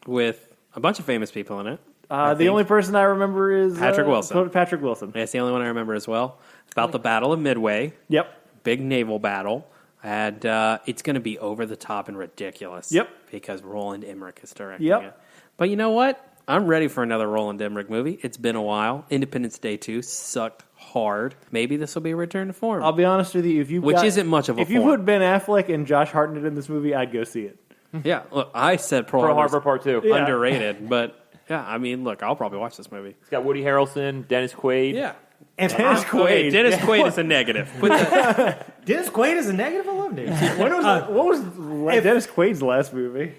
With a bunch of famous people in it. The only person I remember is Patrick Wilson. Patrick Wilson. That's the only one I remember as well. It's about the Battle of Midway. Yep. Big naval battle. And it's going to be over the top and ridiculous. Yep. Because Roland Emmerich is directing Yep. it. But you know what? I'm ready for another Roland Emmerich movie. It's been a while. Independence Day 2 sucked hard. Maybe this will be a return to form. I'll be honest with you, Which isn't much of a If you form. put Ben Affleck and Josh Hartnett in this movie, I'd go see it. Yeah, look, I said Pearl Pearl Harbor's Harbor Part 2. Yeah. underrated, but yeah, I mean, look, I'll probably watch this movie. It's got Woody Harrelson, Dennis Quaid. Yeah. If Dennis I'm- Quaid. Okay, Dennis Quaid is a negative. Put that, Dennis Quaid is a negative. I love Dennis. What was Dennis Quaid's last movie?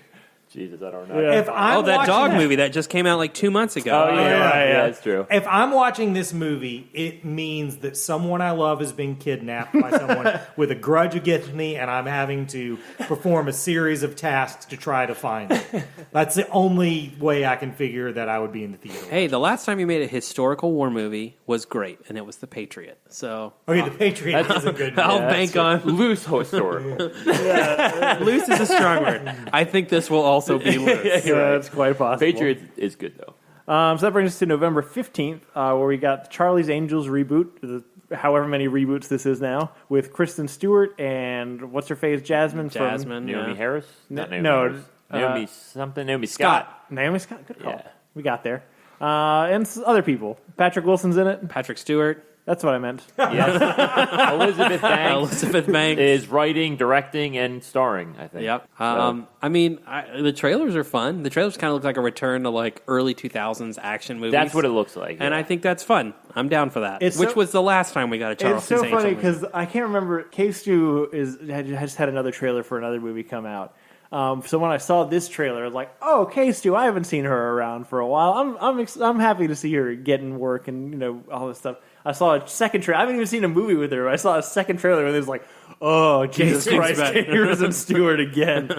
Jesus, I don't know. Yeah. If I'm that watching dog that- movie that just came out like 2 months ago. Oh, yeah, yeah. that's true. If I'm watching this movie, it means that someone I love has been kidnapped by someone with a grudge against me, and I'm having to perform a series of tasks to try to find it. That's the only way I can figure that I would be in the theater. Hey, the last time you made a historical war movie was great, and it was The Patriot. So Okay, The Patriot is a good movie. I'll bank on Loose historical. loose is a strong word. I think this will also be loose. Yeah, it's quite possible. Patriots is good, though. So that brings us to November 15th, where we got Charlie's Angels reboot, however many reboots this is now, with Kristen Stewart and what's her face, Jasmine. Jasmine, Naomi yeah. Harris? Not Naomi no, Harris. Naomi something. Naomi Scott. From Naomi Scott. Good call. Yeah. We got there. And other people. Patrick Wilson's in it. Patrick Stewart, That's what I meant. Yes. Elizabeth Banks Elizabeth Banks. is writing, directing, and starring, I think. Yep. So- I mean, the trailers are fun. The trailers kind of look like a return to like early 2000s action movies. That's what it looks like. And yeah. I think that's fun. I'm down for that. It's Which so- was the last time we got a Charles It's so Angel funny movie. because I can't remember. K-Stu has had another trailer for another movie come out. So when I saw this trailer, I was like, "Oh, K-Stu, I haven't seen her around for a while. I'm happy to see her getting work and all this stuff." I saw a second trailer. I haven't even seen a movie with her. I saw a second trailer where it was like, "Oh, Jesus K-Stu's Christ, back. Kristen Stewart again."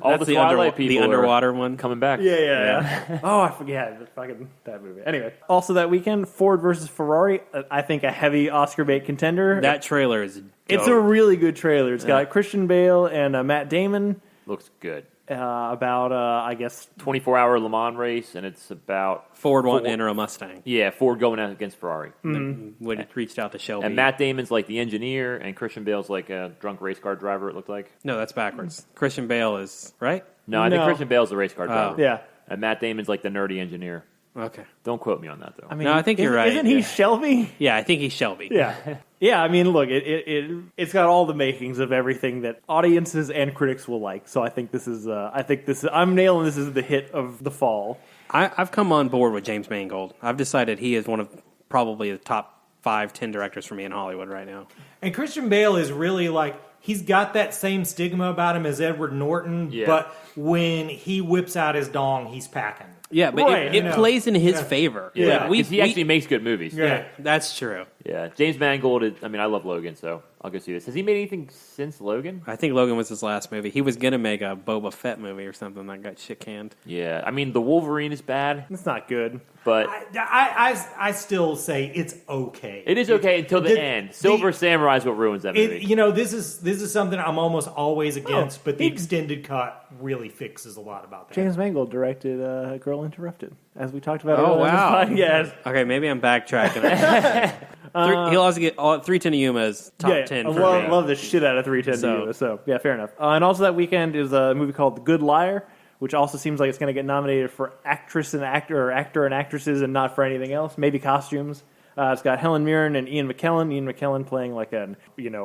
all That's the the, Twilight people the are underwater one. coming back. Yeah. Oh, I forget. Fucking that movie. Anyway, also that weekend, Ford versus Ferrari. I think a heavy Oscar bait contender. That trailer is dope. It's a really good trailer. It's got Christian Bale and Matt Damon. Looks good. About I guess 24-hour Le Mans race, and it's about Ford wanting to enter a Mustang. Yeah, Ford going out against Ferrari. When it reached out to Shelby. And Matt Damon's like the engineer, and Christian Bale's like a drunk race car driver, it looked like. No, that's backwards. Christian Bale is, right? No, I think Christian Bale's the race car driver. yeah. And Matt Damon's like the nerdy engineer. Okay. Don't quote me on that, though. I mean, No, I think you're right. Isn't he Shelby? Yeah, I think he's Shelby. Yeah. Yeah, I mean, look, it's got all the makings of everything that audiences and critics will like. So I think I'm nailing this as the hit of the fall. I've come on board with James Mangold. I've decided he is one of probably the top 5-10 directors for me in Hollywood right now. And Christian Bale is really like, he's got that same stigma about him as Edward Norton, but when he whips out his dong, he's packing. Yeah, but Right, it plays in his favor. Yeah. Like, he actually makes good movies. Yeah. That's true. Yeah, James Mangold, I love Logan, so I'll go see this. Has he made anything since Logan? I think Logan was his last movie. He was going to make a Boba Fett movie or something that got shit canned. Yeah, I mean, the Wolverine is bad, It's not good. but I still say it's okay. it is okay until the end. Silver Samurai is what ruins that movie. This is something I'm almost always against, but the extended cut really fixes a lot about that. James Mangold directed Girl Interrupted, as we talked about. Oh, earlier wow. on this podcast. Okay, maybe I'm backtracking. He'll also get 310 Yuma's top 10 I for me. love the shit out of 310 So- to you. So, yeah, fair enough. And also that weekend is a movie called The Good Liar, which also seems like it's going to get nominated for actor and actresses and not for anything else. Maybe costumes. It's got Helen Mirren and Ian McKellen. Ian McKellen playing like an,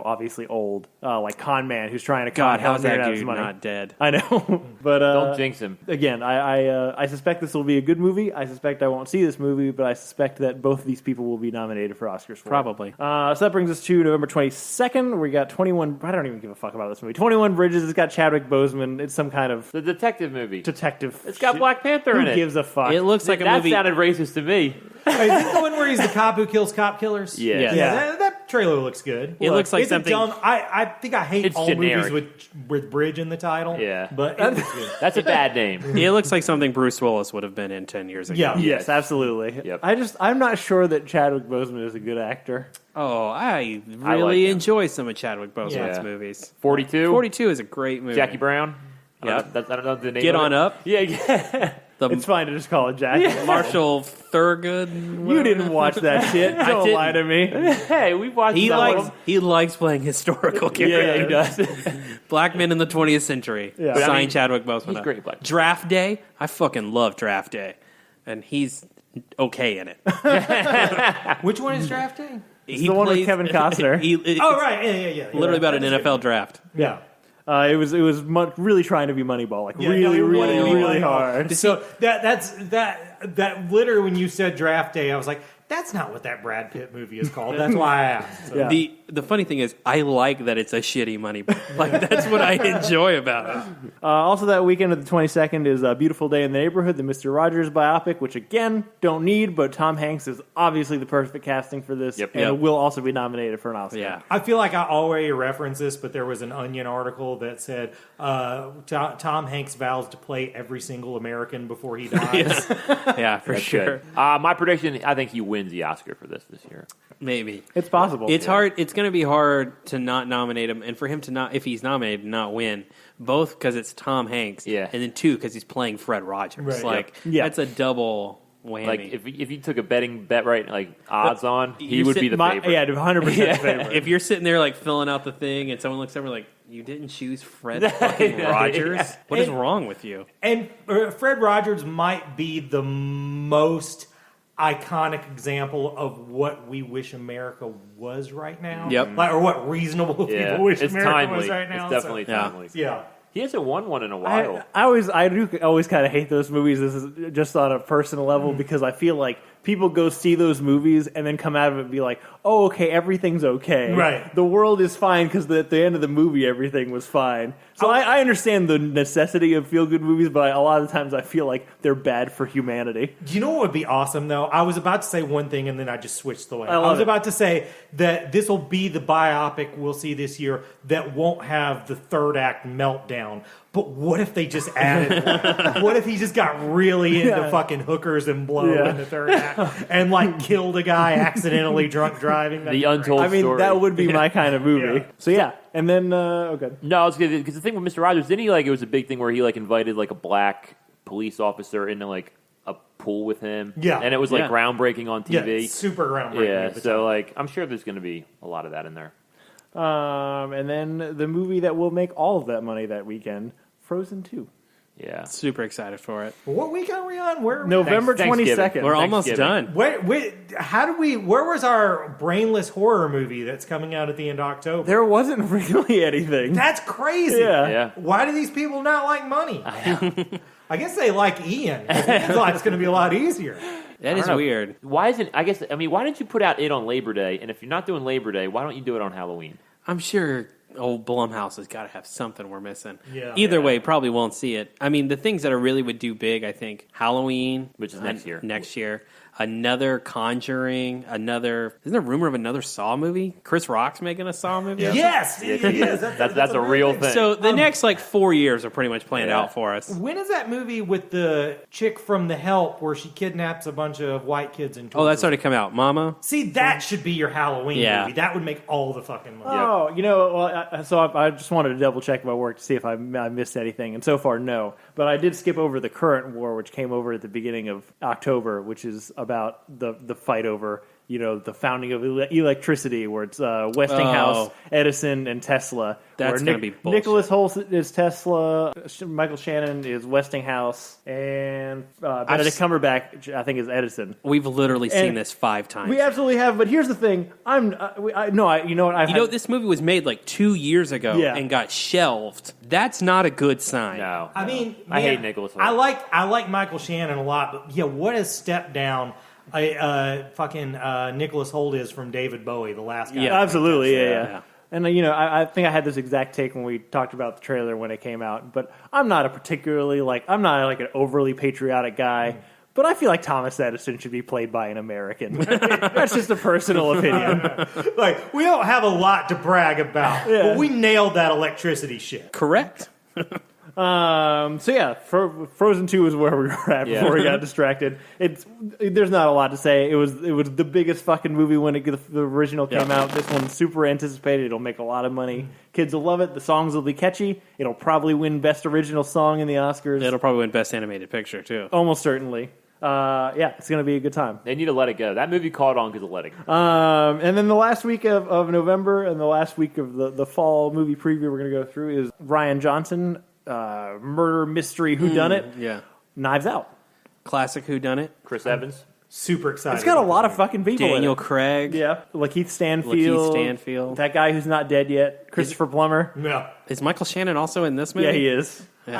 obviously old, like con man who's trying to con God, how's Helen Mirren that out of his dude money. not dead? I know, but Don't jinx him. again, I suspect this will be a good movie. I suspect I won't see this movie, but I suspect that both of these people will be nominated for Oscars for it. Probably. So that brings us to November 22nd. We got 21. I don't even give a fuck about this movie. 21 Bridges. It's got Chadwick Boseman. It's some kind of The detective movie. detective. It's got shit. Black Panther Who in it. gives a fuck? It looks like a that movie. sounded racist to me. Is this the one where he's the cop who kills cop killers? Yeah. Yeah. That trailer looks good. It looks like it's a something- dumb. I think I hate It's all generic. movies with Bridge in the title. Yeah. but it looks good. That's a bad name. It looks like something Bruce Willis would have been in 10 years ago. Yeah. Yes, absolutely. Yep. I'm not sure that Chadwick Boseman is a good actor. Oh, I I really like him. enjoy some of Chadwick Boseman's Yeah. movies. 42? 42 is a great movie. Jackie Brown? Yeah. I don't know the name Get of on it. Up. Yeah. It's fine to just call it Jack. Marshall Thurgood. You didn't watch that shit. Don't didn't. lie to me. Hey, we've watched He some of likes them. he likes playing historical characters. Yeah, he does. Black men in the 20th century. Yeah. Signed But I mean, Chadwick Boseman. he's up. great, Black. Draft Day. I fucking love Draft Day, and he's okay in it. Which one is drafting? He the one with Kevin Costner. Oh right, yeah. Literally about an That's NFL draft. Yeah. It was really trying to be Moneyball, like Yeah, really, no, it wanted to be really Moneyball. hard. So that literally when you said Draft Day, I was like, that's not what that Brad Pitt movie is called. That's why I asked. So. Yeah. The funny thing is, I like that it's a shitty money. Like that's what I enjoy about it. Also, that weekend of the 22nd is A Beautiful Day in the Neighborhood, the Mr. Rogers biopic, which again don't need, but Tom Hanks is obviously the perfect casting for this, Yep. and Yep. it will also be nominated for an Oscar. Yeah. I feel like I already referenced this, but there was an Onion article that said Tom Hanks vows to play every single American before he dies. Yeah, for That's sure. good. My prediction, I think he wins the Oscar for this year. Maybe. It's possible. It's hard. It's going to be hard to not nominate him, and for him to not, if he's nominated, not win. Both because it's Tom Hanks, Yeah. and then two because he's playing Fred Rogers. Right. Like Yep. that's a double whammy. Like, if you took a betting bet right, like odds on, he you're would be sitting- the favorite. Yeah, 100% favorite. if you're sitting there like filling out the thing, and someone looks over like, "You didn't choose Fred fucking Rogers. Yeah. What is wrong with you?" And Fred Rogers might be the most iconic example of what we wish America was right now. Yep. Like, or what reasonable Yeah, people wish it's America timely. was right now. It's definitely yeah. timely. Yeah. He hasn't won one in a while. I do always kind of hate those movies. This is just on a personal level because I feel like people go see those movies and then come out of it and be like, "Oh, okay, everything's okay. Right. The world is fine," because at the end of the movie, everything was fine. So I understand the necessity of feel-good movies, but a lot of the times I feel like they're bad for humanity. Do you know what would be awesome, though? I was about to say one thing, and then I just switched the way. I I love was it. about to say that this will be the biopic we'll see this year that won't have the third act meltdown, but what if they just added one? What if he just got really into fucking hookers and blow in the third act and like killed a guy accidentally drunk driving? The untold story. That would be my kind of movie. Yeah. So yeah, and then okay. No, because the thing with Mr. Rogers, didn't he like it was a big thing where he like invited like a black police officer into like a pool with him. Yeah. And it was like Yeah. groundbreaking on TV. Yeah, super groundbreaking. Yeah, at the so time. like I'm sure there's going to be a lot of that in there. And then the movie that will make all of that money that weekend, Frozen 2. Yeah. Super excited for it. What week are we on? Where? November Thanksgiving. 22nd. We're almost Thanksgiving. done. Wait, how did we? Where was our brainless horror movie that's coming out at the end of October? There wasn't really anything. That's crazy. Yeah. Yeah. Why do these people not like money? I guess they like Ian. 'Cause Ian's life's going to be a lot easier. That is know. weird. Why isn't why didn't you put out it on Labor Day? And if you're not doing Labor Day, why don't you do it on Halloween? I'm sure old Blumhouse has got to have something we're missing. Yeah. Either way, probably won't see it. I mean, the things that are really would do big, I think, Halloween. Which is next year. Next year. Another Conjuring. Isn't there a rumor of another Saw movie? Chris Rock's making a Saw movie? Yes, it is. That's a real thing. So the next, 4 years are pretty much planned Yeah. out for us. When is that movie with the chick from The Help where she kidnaps a bunch of white kids and Oh, that's tortures already come out. Mama? See, that should be your Halloween Yeah. movie. That would make all the fucking money. Oh, I just wanted to double check my work to see if I missed anything, and so far, no. But I did skip over the current war, which came over at the beginning of October, which is about the fight over, the founding of electricity, where it's Westinghouse, Edison, and Tesla. That's where gonna be bullshit. Nicholas Holt is Tesla, Michael Shannon is Westinghouse, and Benedict Cumberbatch, I think, is Edison. We've literally seen And this 5 times. We absolutely have, but here's the thing: this movie was made 2 years ago Yeah. and got shelved. That's not a good sign. No. I mean, I hate Nicholas Hoult. I like Michael Shannon a lot, but yeah, what a step down fucking Nicholas Hoult is from David Bowie, the last guy. Yeah. Absolutely, yeah. Yeah. And I think I had this exact take when we talked about the trailer when it came out. But I'm not I'm not an overly patriotic guy. But I feel like Thomas Edison should be played by an American. That's just a personal opinion. We don't have a lot to brag about, but we nailed that electricity shit. Correct? So yeah, Frozen 2 is where we were at before we got distracted. There's not a lot to say. It was the biggest fucking movie when the original came out. This one's super anticipated. It'll make a lot of money. Kids will love it. The songs will be catchy. It'll probably win Best Original Song in the Oscars. It'll probably win Best Animated Picture, too. Almost certainly. It's going to be a good time. They need to let it go. That movie caught on because of Let It Go. And then the last week of November and the last week of the fall movie preview we're going to go through is Rian Johnson, murder mystery whodunit, Yeah. Knives Out. Classic Whodunit. Chris Evans. Super excited. It's got a lot of fucking people Daniel in it. Craig. Yeah, Lakeith Stanfield. That guy who's not dead yet, Christopher Plummer. Yeah. Is Michael Shannon also in this movie? Yeah, he is. Yeah.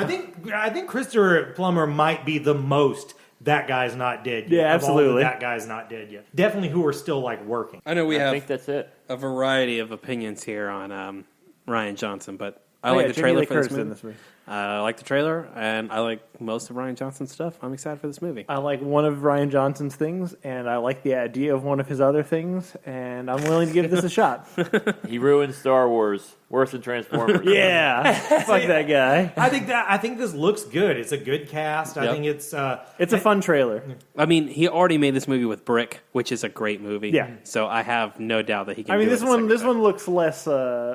I think Christopher Plummer might be the most that guy's not dead yet. Yeah, absolutely. Of all that guy's not dead yet. Definitely who are still working. I know we I have think that's it. a variety of opinions here on Rian Johnson, but I Oh, like yeah, the Jamie trailer Lee for this Curtis in movie. this movie. I like the trailer, and I like most of Rian Johnson's stuff. I'm excited for this movie. I like one of Rian Johnson's things, and I like the idea of one of his other things, and I'm willing to give this a shot. He ruined Star Wars worse than Transformers. Yeah, fuck that guy. I think this looks good. It's a good cast. I Yep. think it's It's a fun trailer. I mean, he already made this movie with Brick, which is a great movie. Yeah. So I have no doubt that he can. I mean, do this it one the second time. looks less.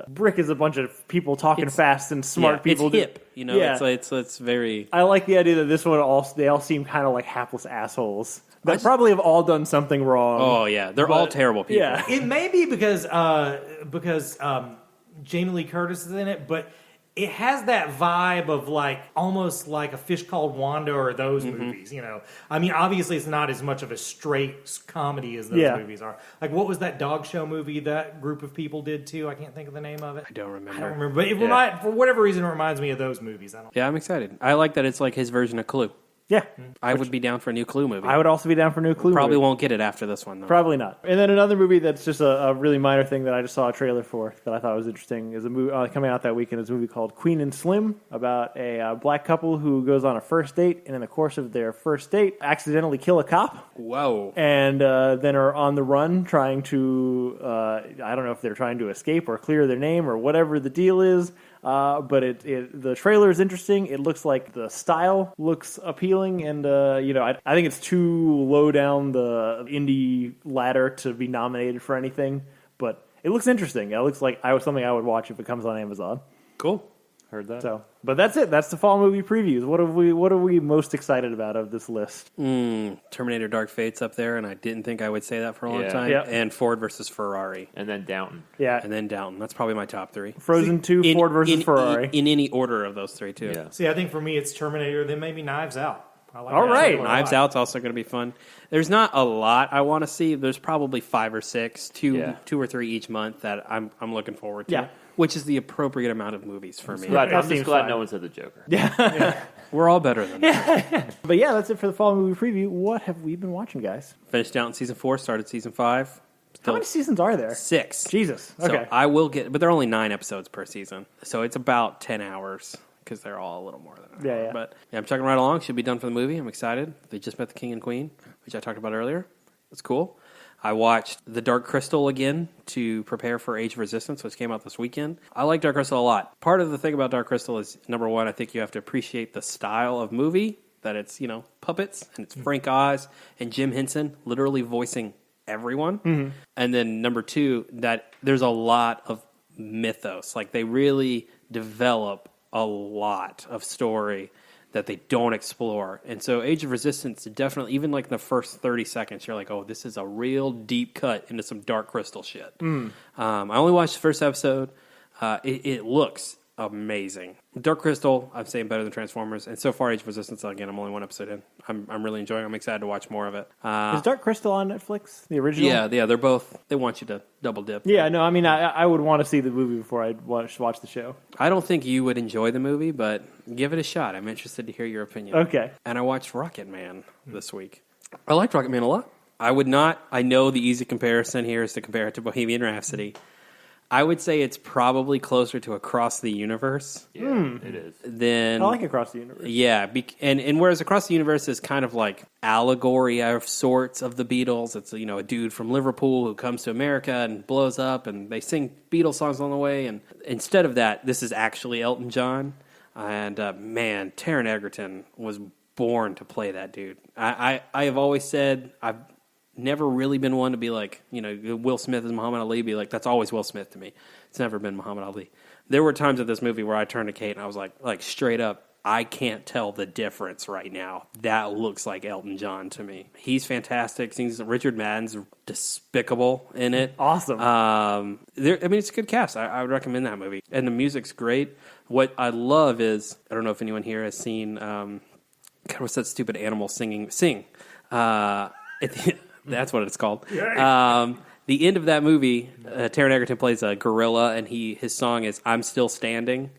Brick is a bunch of people talking fast and smart people. It's hip, Yeah. It's very. I like the idea that this one they all seem kind of like hapless assholes. They probably have all done something wrong. Oh yeah, they're all terrible people. Yeah. it may be because Jamie Lee Curtis is in it, but it has that vibe of almost like A Fish Called Wanda or those movies. I mean, obviously it's not as much of a straight comedy as those movies are. What was that dog show movie that group of people did too? I can't think of the name of it. I don't remember. I don't remember, but for whatever reason, it reminds me of those movies. I don't. Yeah, I'm excited. I like that it's like his version of Clue. Yeah. I would be down for a new Clue movie. I would also be down for a new Clue Probably movie. won't get it after this one though. Probably not. And then another movie that's just a really minor thing that I just saw a trailer for that I thought was interesting is a movie coming out that weekend. Is a movie called Queen and Slim about a black couple who goes on a first date and in the course of their first date accidentally kill a cop. Whoa. And then are on the run trying to, I don't know if they're trying to escape or clear their name or whatever the deal is. but the trailer is interesting. It looks like the style looks appealing, and I think it's too low down the indie ladder to be nominated for anything, but it looks interesting. It looks like something I would watch if it comes on Amazon. Cool. Heard that. So, but that's it. That's the fall movie previews. What are we most excited about of this list? Terminator Dark Fate's up there, and I didn't think I would say that for a long time. Yeah. And Ford versus Ferrari. And then Downton. Yeah. And then Downton. That's probably my top three. Frozen 2, Ford versus Ferrari. In any order of those three, too. Yeah. See, I think for me it's Terminator, then maybe Knives Out. I like All that right. a lot. Knives Out's also going to be fun. There's not a lot I want to see. There's probably 5 or 6, two or three each month that I'm looking forward to. Yeah. Which is the appropriate amount of movies for me. I'm That just seems glad fine. no one said the Joker. We're all better than that. But yeah, that's it for the fall movie preview. What have we been watching, guys? Finished out in season 4, started season 5. How many seasons are there? 6. Jesus. Okay. So I will get, but they're only 9 episodes per season. So it's about 10 hours because they're all a little more than an hour. Yeah. But I'm chugging right along. Should be done for the movie. I'm excited. They just met the king and queen, which I talked about earlier. It's cool. I watched The Dark Crystal again to prepare for Age of Resistance, which came out this weekend. I like Dark Crystal a lot. Part of the thing about Dark Crystal is, number one, I think you have to appreciate the style of movie, that it's, puppets, and it's Frank Oz and Jim Henson literally voicing everyone. Mm-hmm. And then number two, that there's a lot of mythos. Like, they really develop a lot of story that they don't explore. And so Age of Resistance definitely, even like the first 30 seconds, you're like, oh, this is a real deep cut into some Dark Crystal shit. I only watched the first episode. It looks amazing. Dark Crystal, I'm saying better than Transformers. And so far, Age of Resistance, again, I'm only 1 episode in. I'm really enjoying it. I'm excited to watch more of it. Is Dark Crystal on Netflix? The original? Yeah, they're both, they want you to double dip. Yeah, no, I mean, I would want to see the movie before I'd watch the show. I don't think you would enjoy the movie, but give it a shot. I'm interested to hear your opinion. Okay. And I watched Rocket Man this week. I liked Rocket Man a lot. I know the easy comparison here is to compare it to Bohemian Rhapsody. I would say it's probably closer to Across the Universe. Yeah, it is. Than I like Across the Universe. Yeah, and whereas Across the Universe is kind of like allegory of sorts of the Beatles. It's a dude from Liverpool who comes to America and blows up, and they sing Beatles songs on the way. And instead of that, this is actually Elton John. And man, Taron Egerton was born to play that dude. I have always said I've never really been one to be like, Will Smith is Muhammad Ali, be like, that's always Will Smith to me. It's never been Muhammad Ali. There were times in this movie where I turned to Kate and I was like straight up, I can't tell the difference right now. That looks like Elton John to me. He's fantastic. Richard Madden's despicable in it. Awesome. It's a good cast. I would recommend that movie. And the music's great. What I love is, I don't know if anyone here has seen, God, what's that stupid animal singing? Sing. That's what it's called. The end of that movie, Taron Egerton plays a gorilla, and his song is "I'm Still Standing,"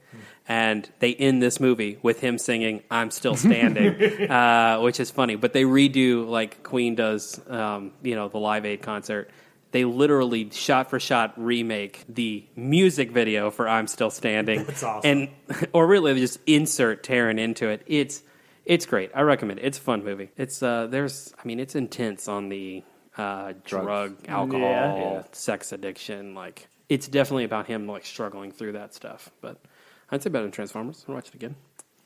and they end this movie with him singing "I'm Still Standing," which is funny. But they redo like Queen does, the Live Aid concert. They literally shot for shot remake the music video for "I'm Still Standing." That's awesome. Or really just insert Taron into it. It's great. I recommend it. It's a fun movie. It's it's intense on the drug, alcohol, sex addiction. Like, it's definitely about him like struggling through that stuff. But I'd say better than Transformers. I'll watch it again.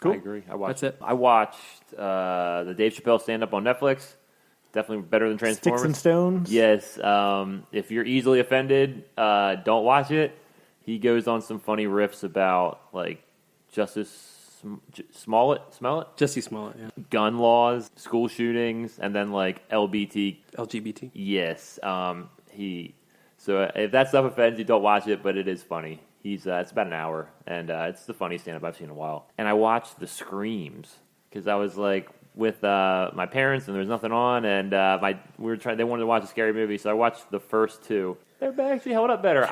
Cool. I agree. That's it. I watched the Dave Chappelle stand-up on Netflix. Definitely better than Transformers. Sticks and Stones? Yes. If you're easily offended, don't watch it. He goes on some funny riffs about like Justice Smollett, Jesse Smollett, yeah. gun laws, school shootings, and then like LGBT. Yes. So if that stuff offends you, don't watch it. But it is funny. It's about an hour, and it's the funniest stand-up I've seen in a while. And I watched The Screams because I was like with my parents, and there was nothing on, and they wanted to watch a scary movie, so I watched the first 2. They actually held up better.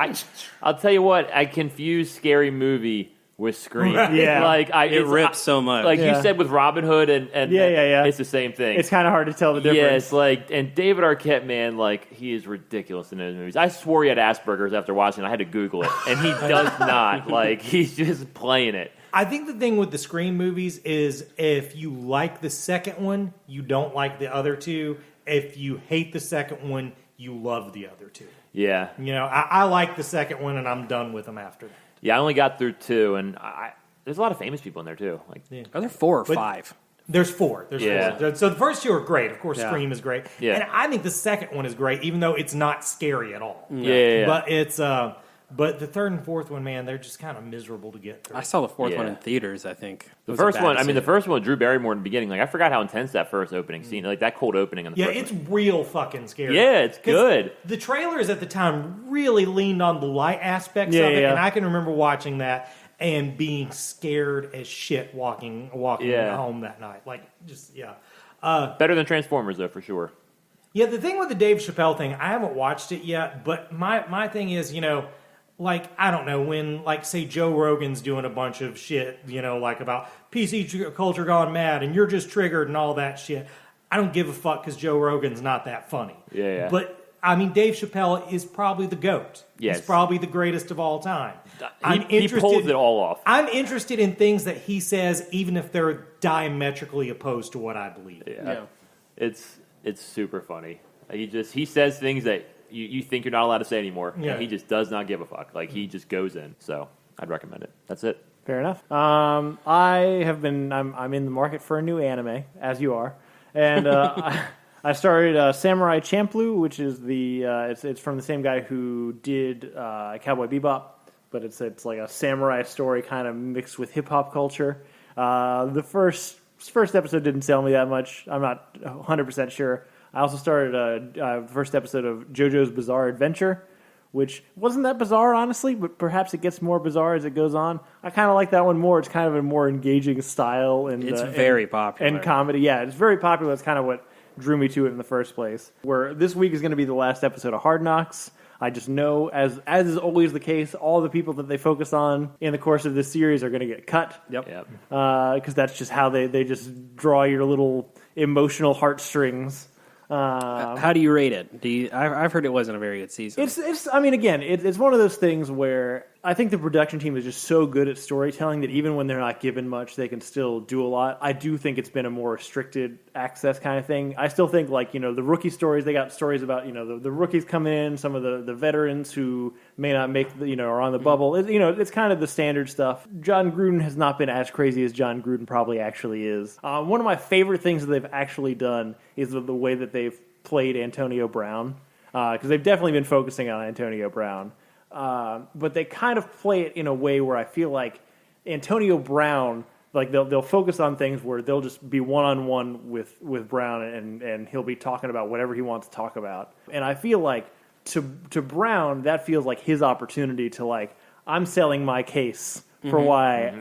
I'll tell you what, I confused scary movie with Scream. Yeah. Like it rips so much. Like you said with Robin Hood and it's the same thing. It's kind of hard to tell the difference. Yes, and David Arquette, man, he is ridiculous in those movies. I swore he had Asperger's after watching it. I had to Google it, and he does not. He's just playing it. I think the thing with the Scream movies is if you like the second one, you don't like the other 2. If you hate the second one, you love the other 2. Yeah. I like the second one, and I'm done with them after that. Yeah, I only got through 2, and there's a lot of famous people in there too. Like, Are there 4 or But- 5? There's 4. There's Yeah. 4. So the first 2 are great. Of course, Yeah. Scream is great. Yeah. And I think the second one is great, even though it's not scary at all. yeah. But it's but the third and fourth one, man, they're just kind of miserable to get through. I saw the 4th one Yeah. in theaters, I think. It The was a first bad one, I mean, the decision. first one, Drew Barrymore in the beginning. Like, I forgot how intense that first opening scene, like that cold opening on the Yeah, first it's one. real fucking scary. Yeah, it's 'Cause good. The trailers at the time really leaned on the light aspects Yeah, of it, yeah. and I can remember watching that and being scared as shit walking Yeah. home that night. Like, just Better than Transformers, though, for sure. Yeah, the thing with the Dave Chappelle thing, I haven't watched it yet, but my thing is, like, I don't know, when, like, say Joe Rogan's doing a bunch of shit, like about PC culture gone mad and you're just triggered and all that shit. I don't give a fuck because Joe Rogan's not that funny. Yeah. But, I mean, Dave Chappelle is probably the GOAT. Yes. He's probably the greatest of all time. He pulls it all off. I'm interested in things that he says, even if they're diametrically opposed to what I believe. Yeah. It's super funny. He says things that you think you're not allowed to say anymore. Yeah. And he just does not give a fuck. Like, he just goes in. So I'd recommend it. That's it. Fair enough. I'm in the market for a new anime, as you are, and I started Samurai Champloo, which is it's from the same guy who did Cowboy Bebop, but it's like a samurai story kind of mixed with hip hop culture. The first episode didn't sell me that much. I'm not 100% sure. I also started the first episode of JoJo's Bizarre Adventure, which wasn't that bizarre, honestly, but perhaps it gets more bizarre as it goes on. I kind of like that one more. It's kind of a more engaging style. And It's very popular. And comedy. Yeah, it's very popular. That's kind of what drew me to it in the first place. Where this week is going to be the last episode of Hard Knocks. I just know, as is always the case, all the people that they focus on in the course of this series are going to get cut. Yep. Because that's just how they just draw your little emotional heartstrings. How do you rate it? I've heard it wasn't a very good season. It's. I mean, again, it's one of those things where I think the production team is just so good at storytelling that even when they're not given much, they can still do a lot. I do think it's been a more restricted access kind of thing. I still think, like, the rookie stories, they got stories about, the rookies come in, some of the veterans who may not make, are on the bubble. It's kind of the standard stuff. John Gruden has not been as crazy as John Gruden probably actually is. One of my favorite things that they've actually done is the way that they've played Antonio Brown, because they've definitely been focusing on Antonio Brown. But they kind of play it in a way where I feel like Antonio Brown, like they'll focus on things where they'll just be one-on-one with Brown and he'll be talking about whatever he wants to talk about. And I feel like to Brown, that feels like his opportunity to, like, I'm selling my case for why,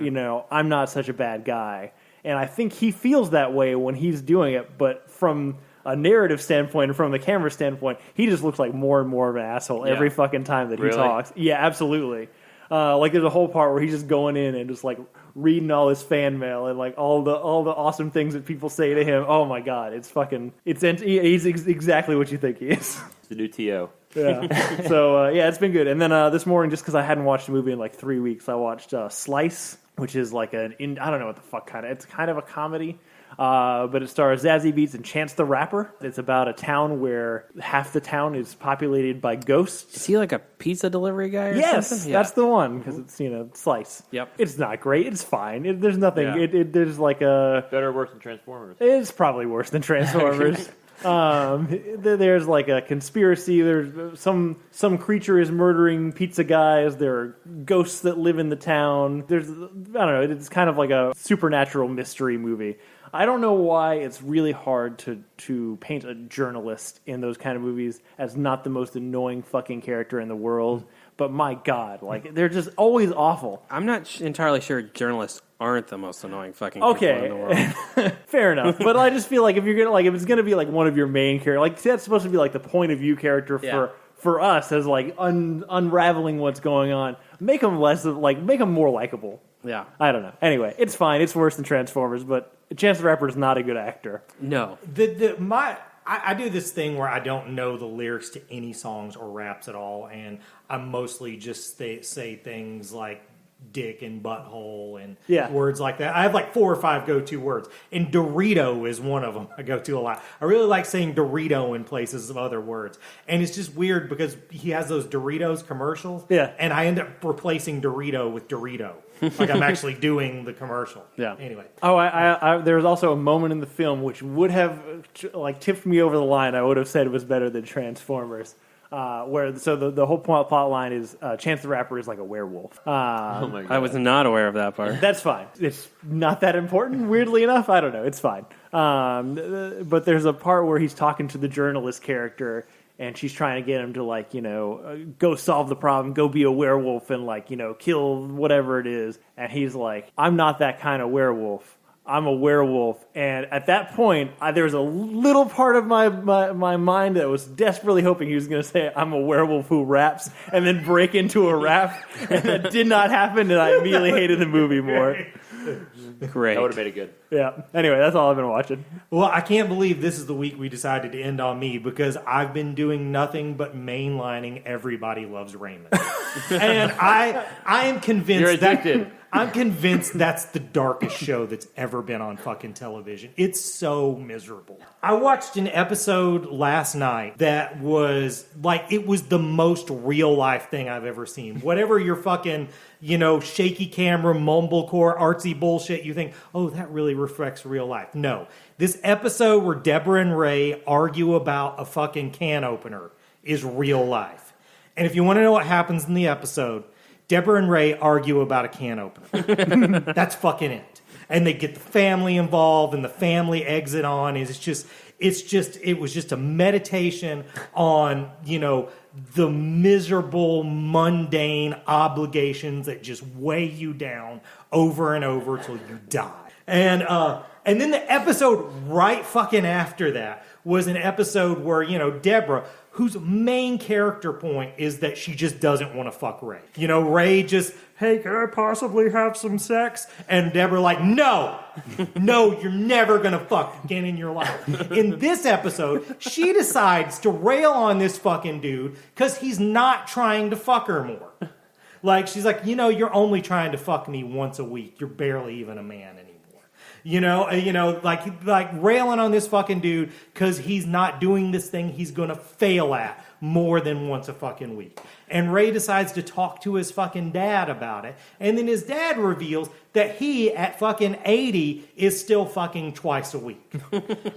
I'm not such a bad guy. And I think he feels that way when he's doing it, but from a narrative standpoint and from the camera standpoint, he just looks like more and more of an asshole every fucking time that he Really? talks. Yeah, absolutely. Like, there's a whole part where he's just going in and just, like, reading all his fan mail and, like, all the awesome things that people say to him. Oh my god, he's exactly what you think he is. It's the new T.O. Yeah. So it's been good. And then this morning, just because I hadn't watched a movie in like 3 weeks, I watched Slice, which is like I don't know what the fuck it's kind of a comedy. But it stars Zazie Beetz and Chance the Rapper. It's about a town where half the town is populated by ghosts. Is he like a pizza delivery guy or Yes, something? that's the one, because it's Slice. Yep. It's not great. It's fine. There's nothing. Yeah. There's like a... Better or worse than Transformers? It's probably worse than Transformers. There's like a conspiracy. There's some creature is murdering pizza guys. There are ghosts that live in the town. I don't know. It's kind of like a supernatural mystery movie. I don't know why it's really hard to paint a journalist in those kind of movies as not the most annoying fucking character in the world. But my God, like, they're just always awful. I'm not entirely sure journalists aren't the most annoying fucking people in the world. Fair enough. But I just feel like if it's gonna be like one of your main characters, like that's supposed to be like the point of view character for us as like unraveling what's going on. Make them more likable. Yeah. I don't know. Anyway, it's fine. It's worse than Transformers, but Chance the Rapper is not a good actor. No. I do this thing where I don't know the lyrics to any songs or raps at all, and I mostly just say things like dick and butthole and Yeah. words like that. I have like 4 or 5 go-to words, and Dorito is one of them I go to a lot. I really like saying Dorito in places of other words, and it's just weird because he has those Doritos commercials, Yeah. and I end up replacing Dorito with Dorito, like I'm actually doing the commercial. Yeah. Anyway, Oh, there was also a moment in the film which would have like tipped me over the line. I would have said it was better than Transformers. Where the whole plot line is Chance the Rapper is like a werewolf. Oh my god! I was not aware of that part. That's fine. It's not that important, weirdly enough. I don't know. It's fine. But there's a part where he's talking to the journalist character, and she's trying to get him to, go solve the problem, go be a werewolf, and, kill whatever it is. And he's like, I'm not that kind of werewolf. I'm a werewolf. And at that point, there was a little part of my mind that was desperately hoping he was going to say, I'm a werewolf who raps, and then break into a rap. And that did not happen, and I immediately hated the movie more. Great. That would have made it good. Yeah. Anyway, that's all I've been watching. well, I can't believe this is the week we decided to end on me because I've been doing nothing but mainlining Everybody Loves Raymond, and I am convinced You're addicted. I'm convinced that's the darkest show that's ever been on fucking television. It's so miserable. I watched an episode last night that was like, it was the most real life thing I've ever seen. Whatever your fucking, shaky camera, mumblecore, artsy bullshit, you think, oh, that really reflects real life. No. This episode where Deborah and Ray argue about a fucking can opener is real life. And if you want to know what happens in the episode, Deborah and Ray argue about a can opener. That's fucking it. And they get the family involved, and the family exit on. It was just a meditation on, the miserable, mundane obligations that just weigh you down over and over till you die. And then the episode right fucking after that was an episode where, Deborah, whose main character point is that she just doesn't want to fuck Ray. Ray just, hey, can I possibly have some sex? And Deborah like, no, you're never going to fuck again in your life. In this episode, she decides to rail on this fucking dude because he's not trying to fuck her more. Like, she's like, you're only trying to fuck me once a week. You're barely even a man anymore. Like railing on this fucking dude because he's not doing this thing he's going to fail at more than once a fucking week. And Ray decides to talk to his fucking dad about it. And then his dad reveals that he, at fucking 80, is still fucking twice a week.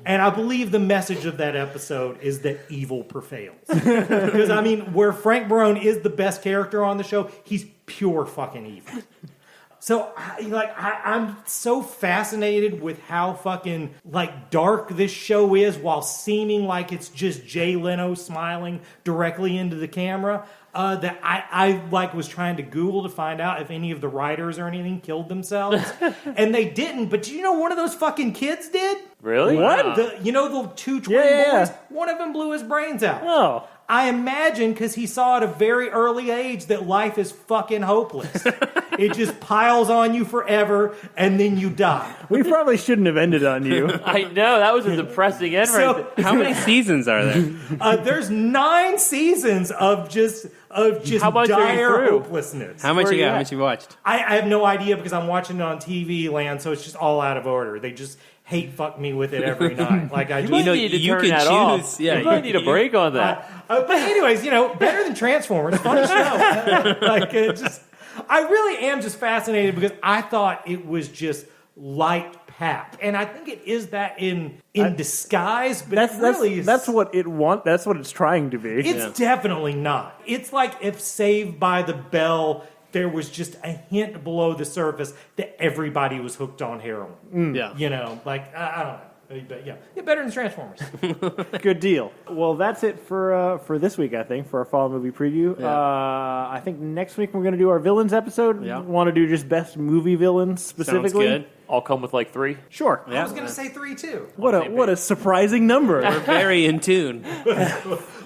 And I believe the message of that episode is that evil prevails. Because, where Frank Barone is the best character on the show, he's pure fucking evil. So, I'm so fascinated with how fucking, dark this show is while seeming like it's just Jay Leno smiling directly into the camera, that I was trying to Google to find out if any of the writers or anything killed themselves. And they didn't, but one of those fucking kids did? Really? What? The 2 twin boys? One of them blew his brains out. Oh. I imagine because he saw at a very early age that life is fucking hopeless. It just piles on you forever, and then you die. We probably shouldn't have ended on you. I know, that was a depressing end right there. How many seasons are there? There's 9 seasons of just How much are you dire through? hopelessness. How much Where you you got? How at? much you watched? I have no idea because I'm watching it on TV land, so it's just all out of order. They just hate fuck me with it every night. Like I You just might need to you turn could that choose- off. yeah, you might need a break on that. But anyways, better than Transformers. Fun show. I really am just fascinated because I thought it was just light pap, and I think it is that in disguise. But That's what it want. That's what it's trying to be. it's definitely not. It's like if Saved by the Bell, there was just a hint below the surface that everybody was hooked on heroin. Yeah. I don't know. But yeah, better than Transformers. Good deal. Well, that's it for this week, I think, for our fall movie preview. Yeah. I think next week we're going to do our villains episode. Yeah. Want to do just best movie villains specifically? Sounds good. I'll come with 3. Sure. Yeah. I was going to say 3 too. What a surprising number. We're very in tune.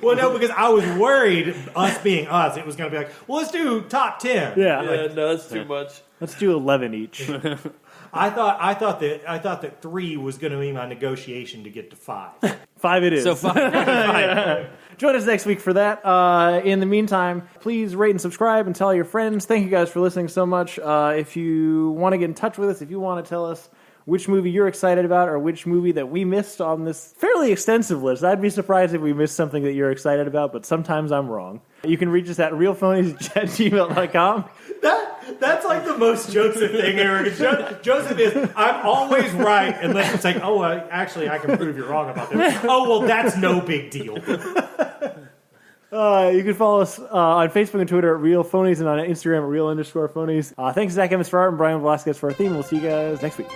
Well, no, because I was worried, us being us, it was going to be like, well, let's do top 10. Yeah. no, that's too much. Let's do 11 each. I thought that 3 was going to be my negotiation to get to 5. 5 it is. So fine. Join us next week for that. In the meantime, please rate and subscribe and tell your friends. Thank you guys for listening so much. If you want to get in touch with us, if you want to tell us which movie you're excited about or which movie that we missed on this fairly extensive list. I'd be surprised if we missed something that you're excited about, but sometimes I'm wrong. You can reach us at reelphonies@gmail.com. That's like the most Joseph thing ever. Joseph is, I'm always right, unless it's like, oh, actually, I can prove you're wrong about this. Oh, well, that's no big deal. You can follow us on Facebook and Twitter at Reel Phonies and on Instagram at Reel_Phonies. Thanks, Zach Evans for art and Brian Velasquez for our theme. We'll see you guys next week.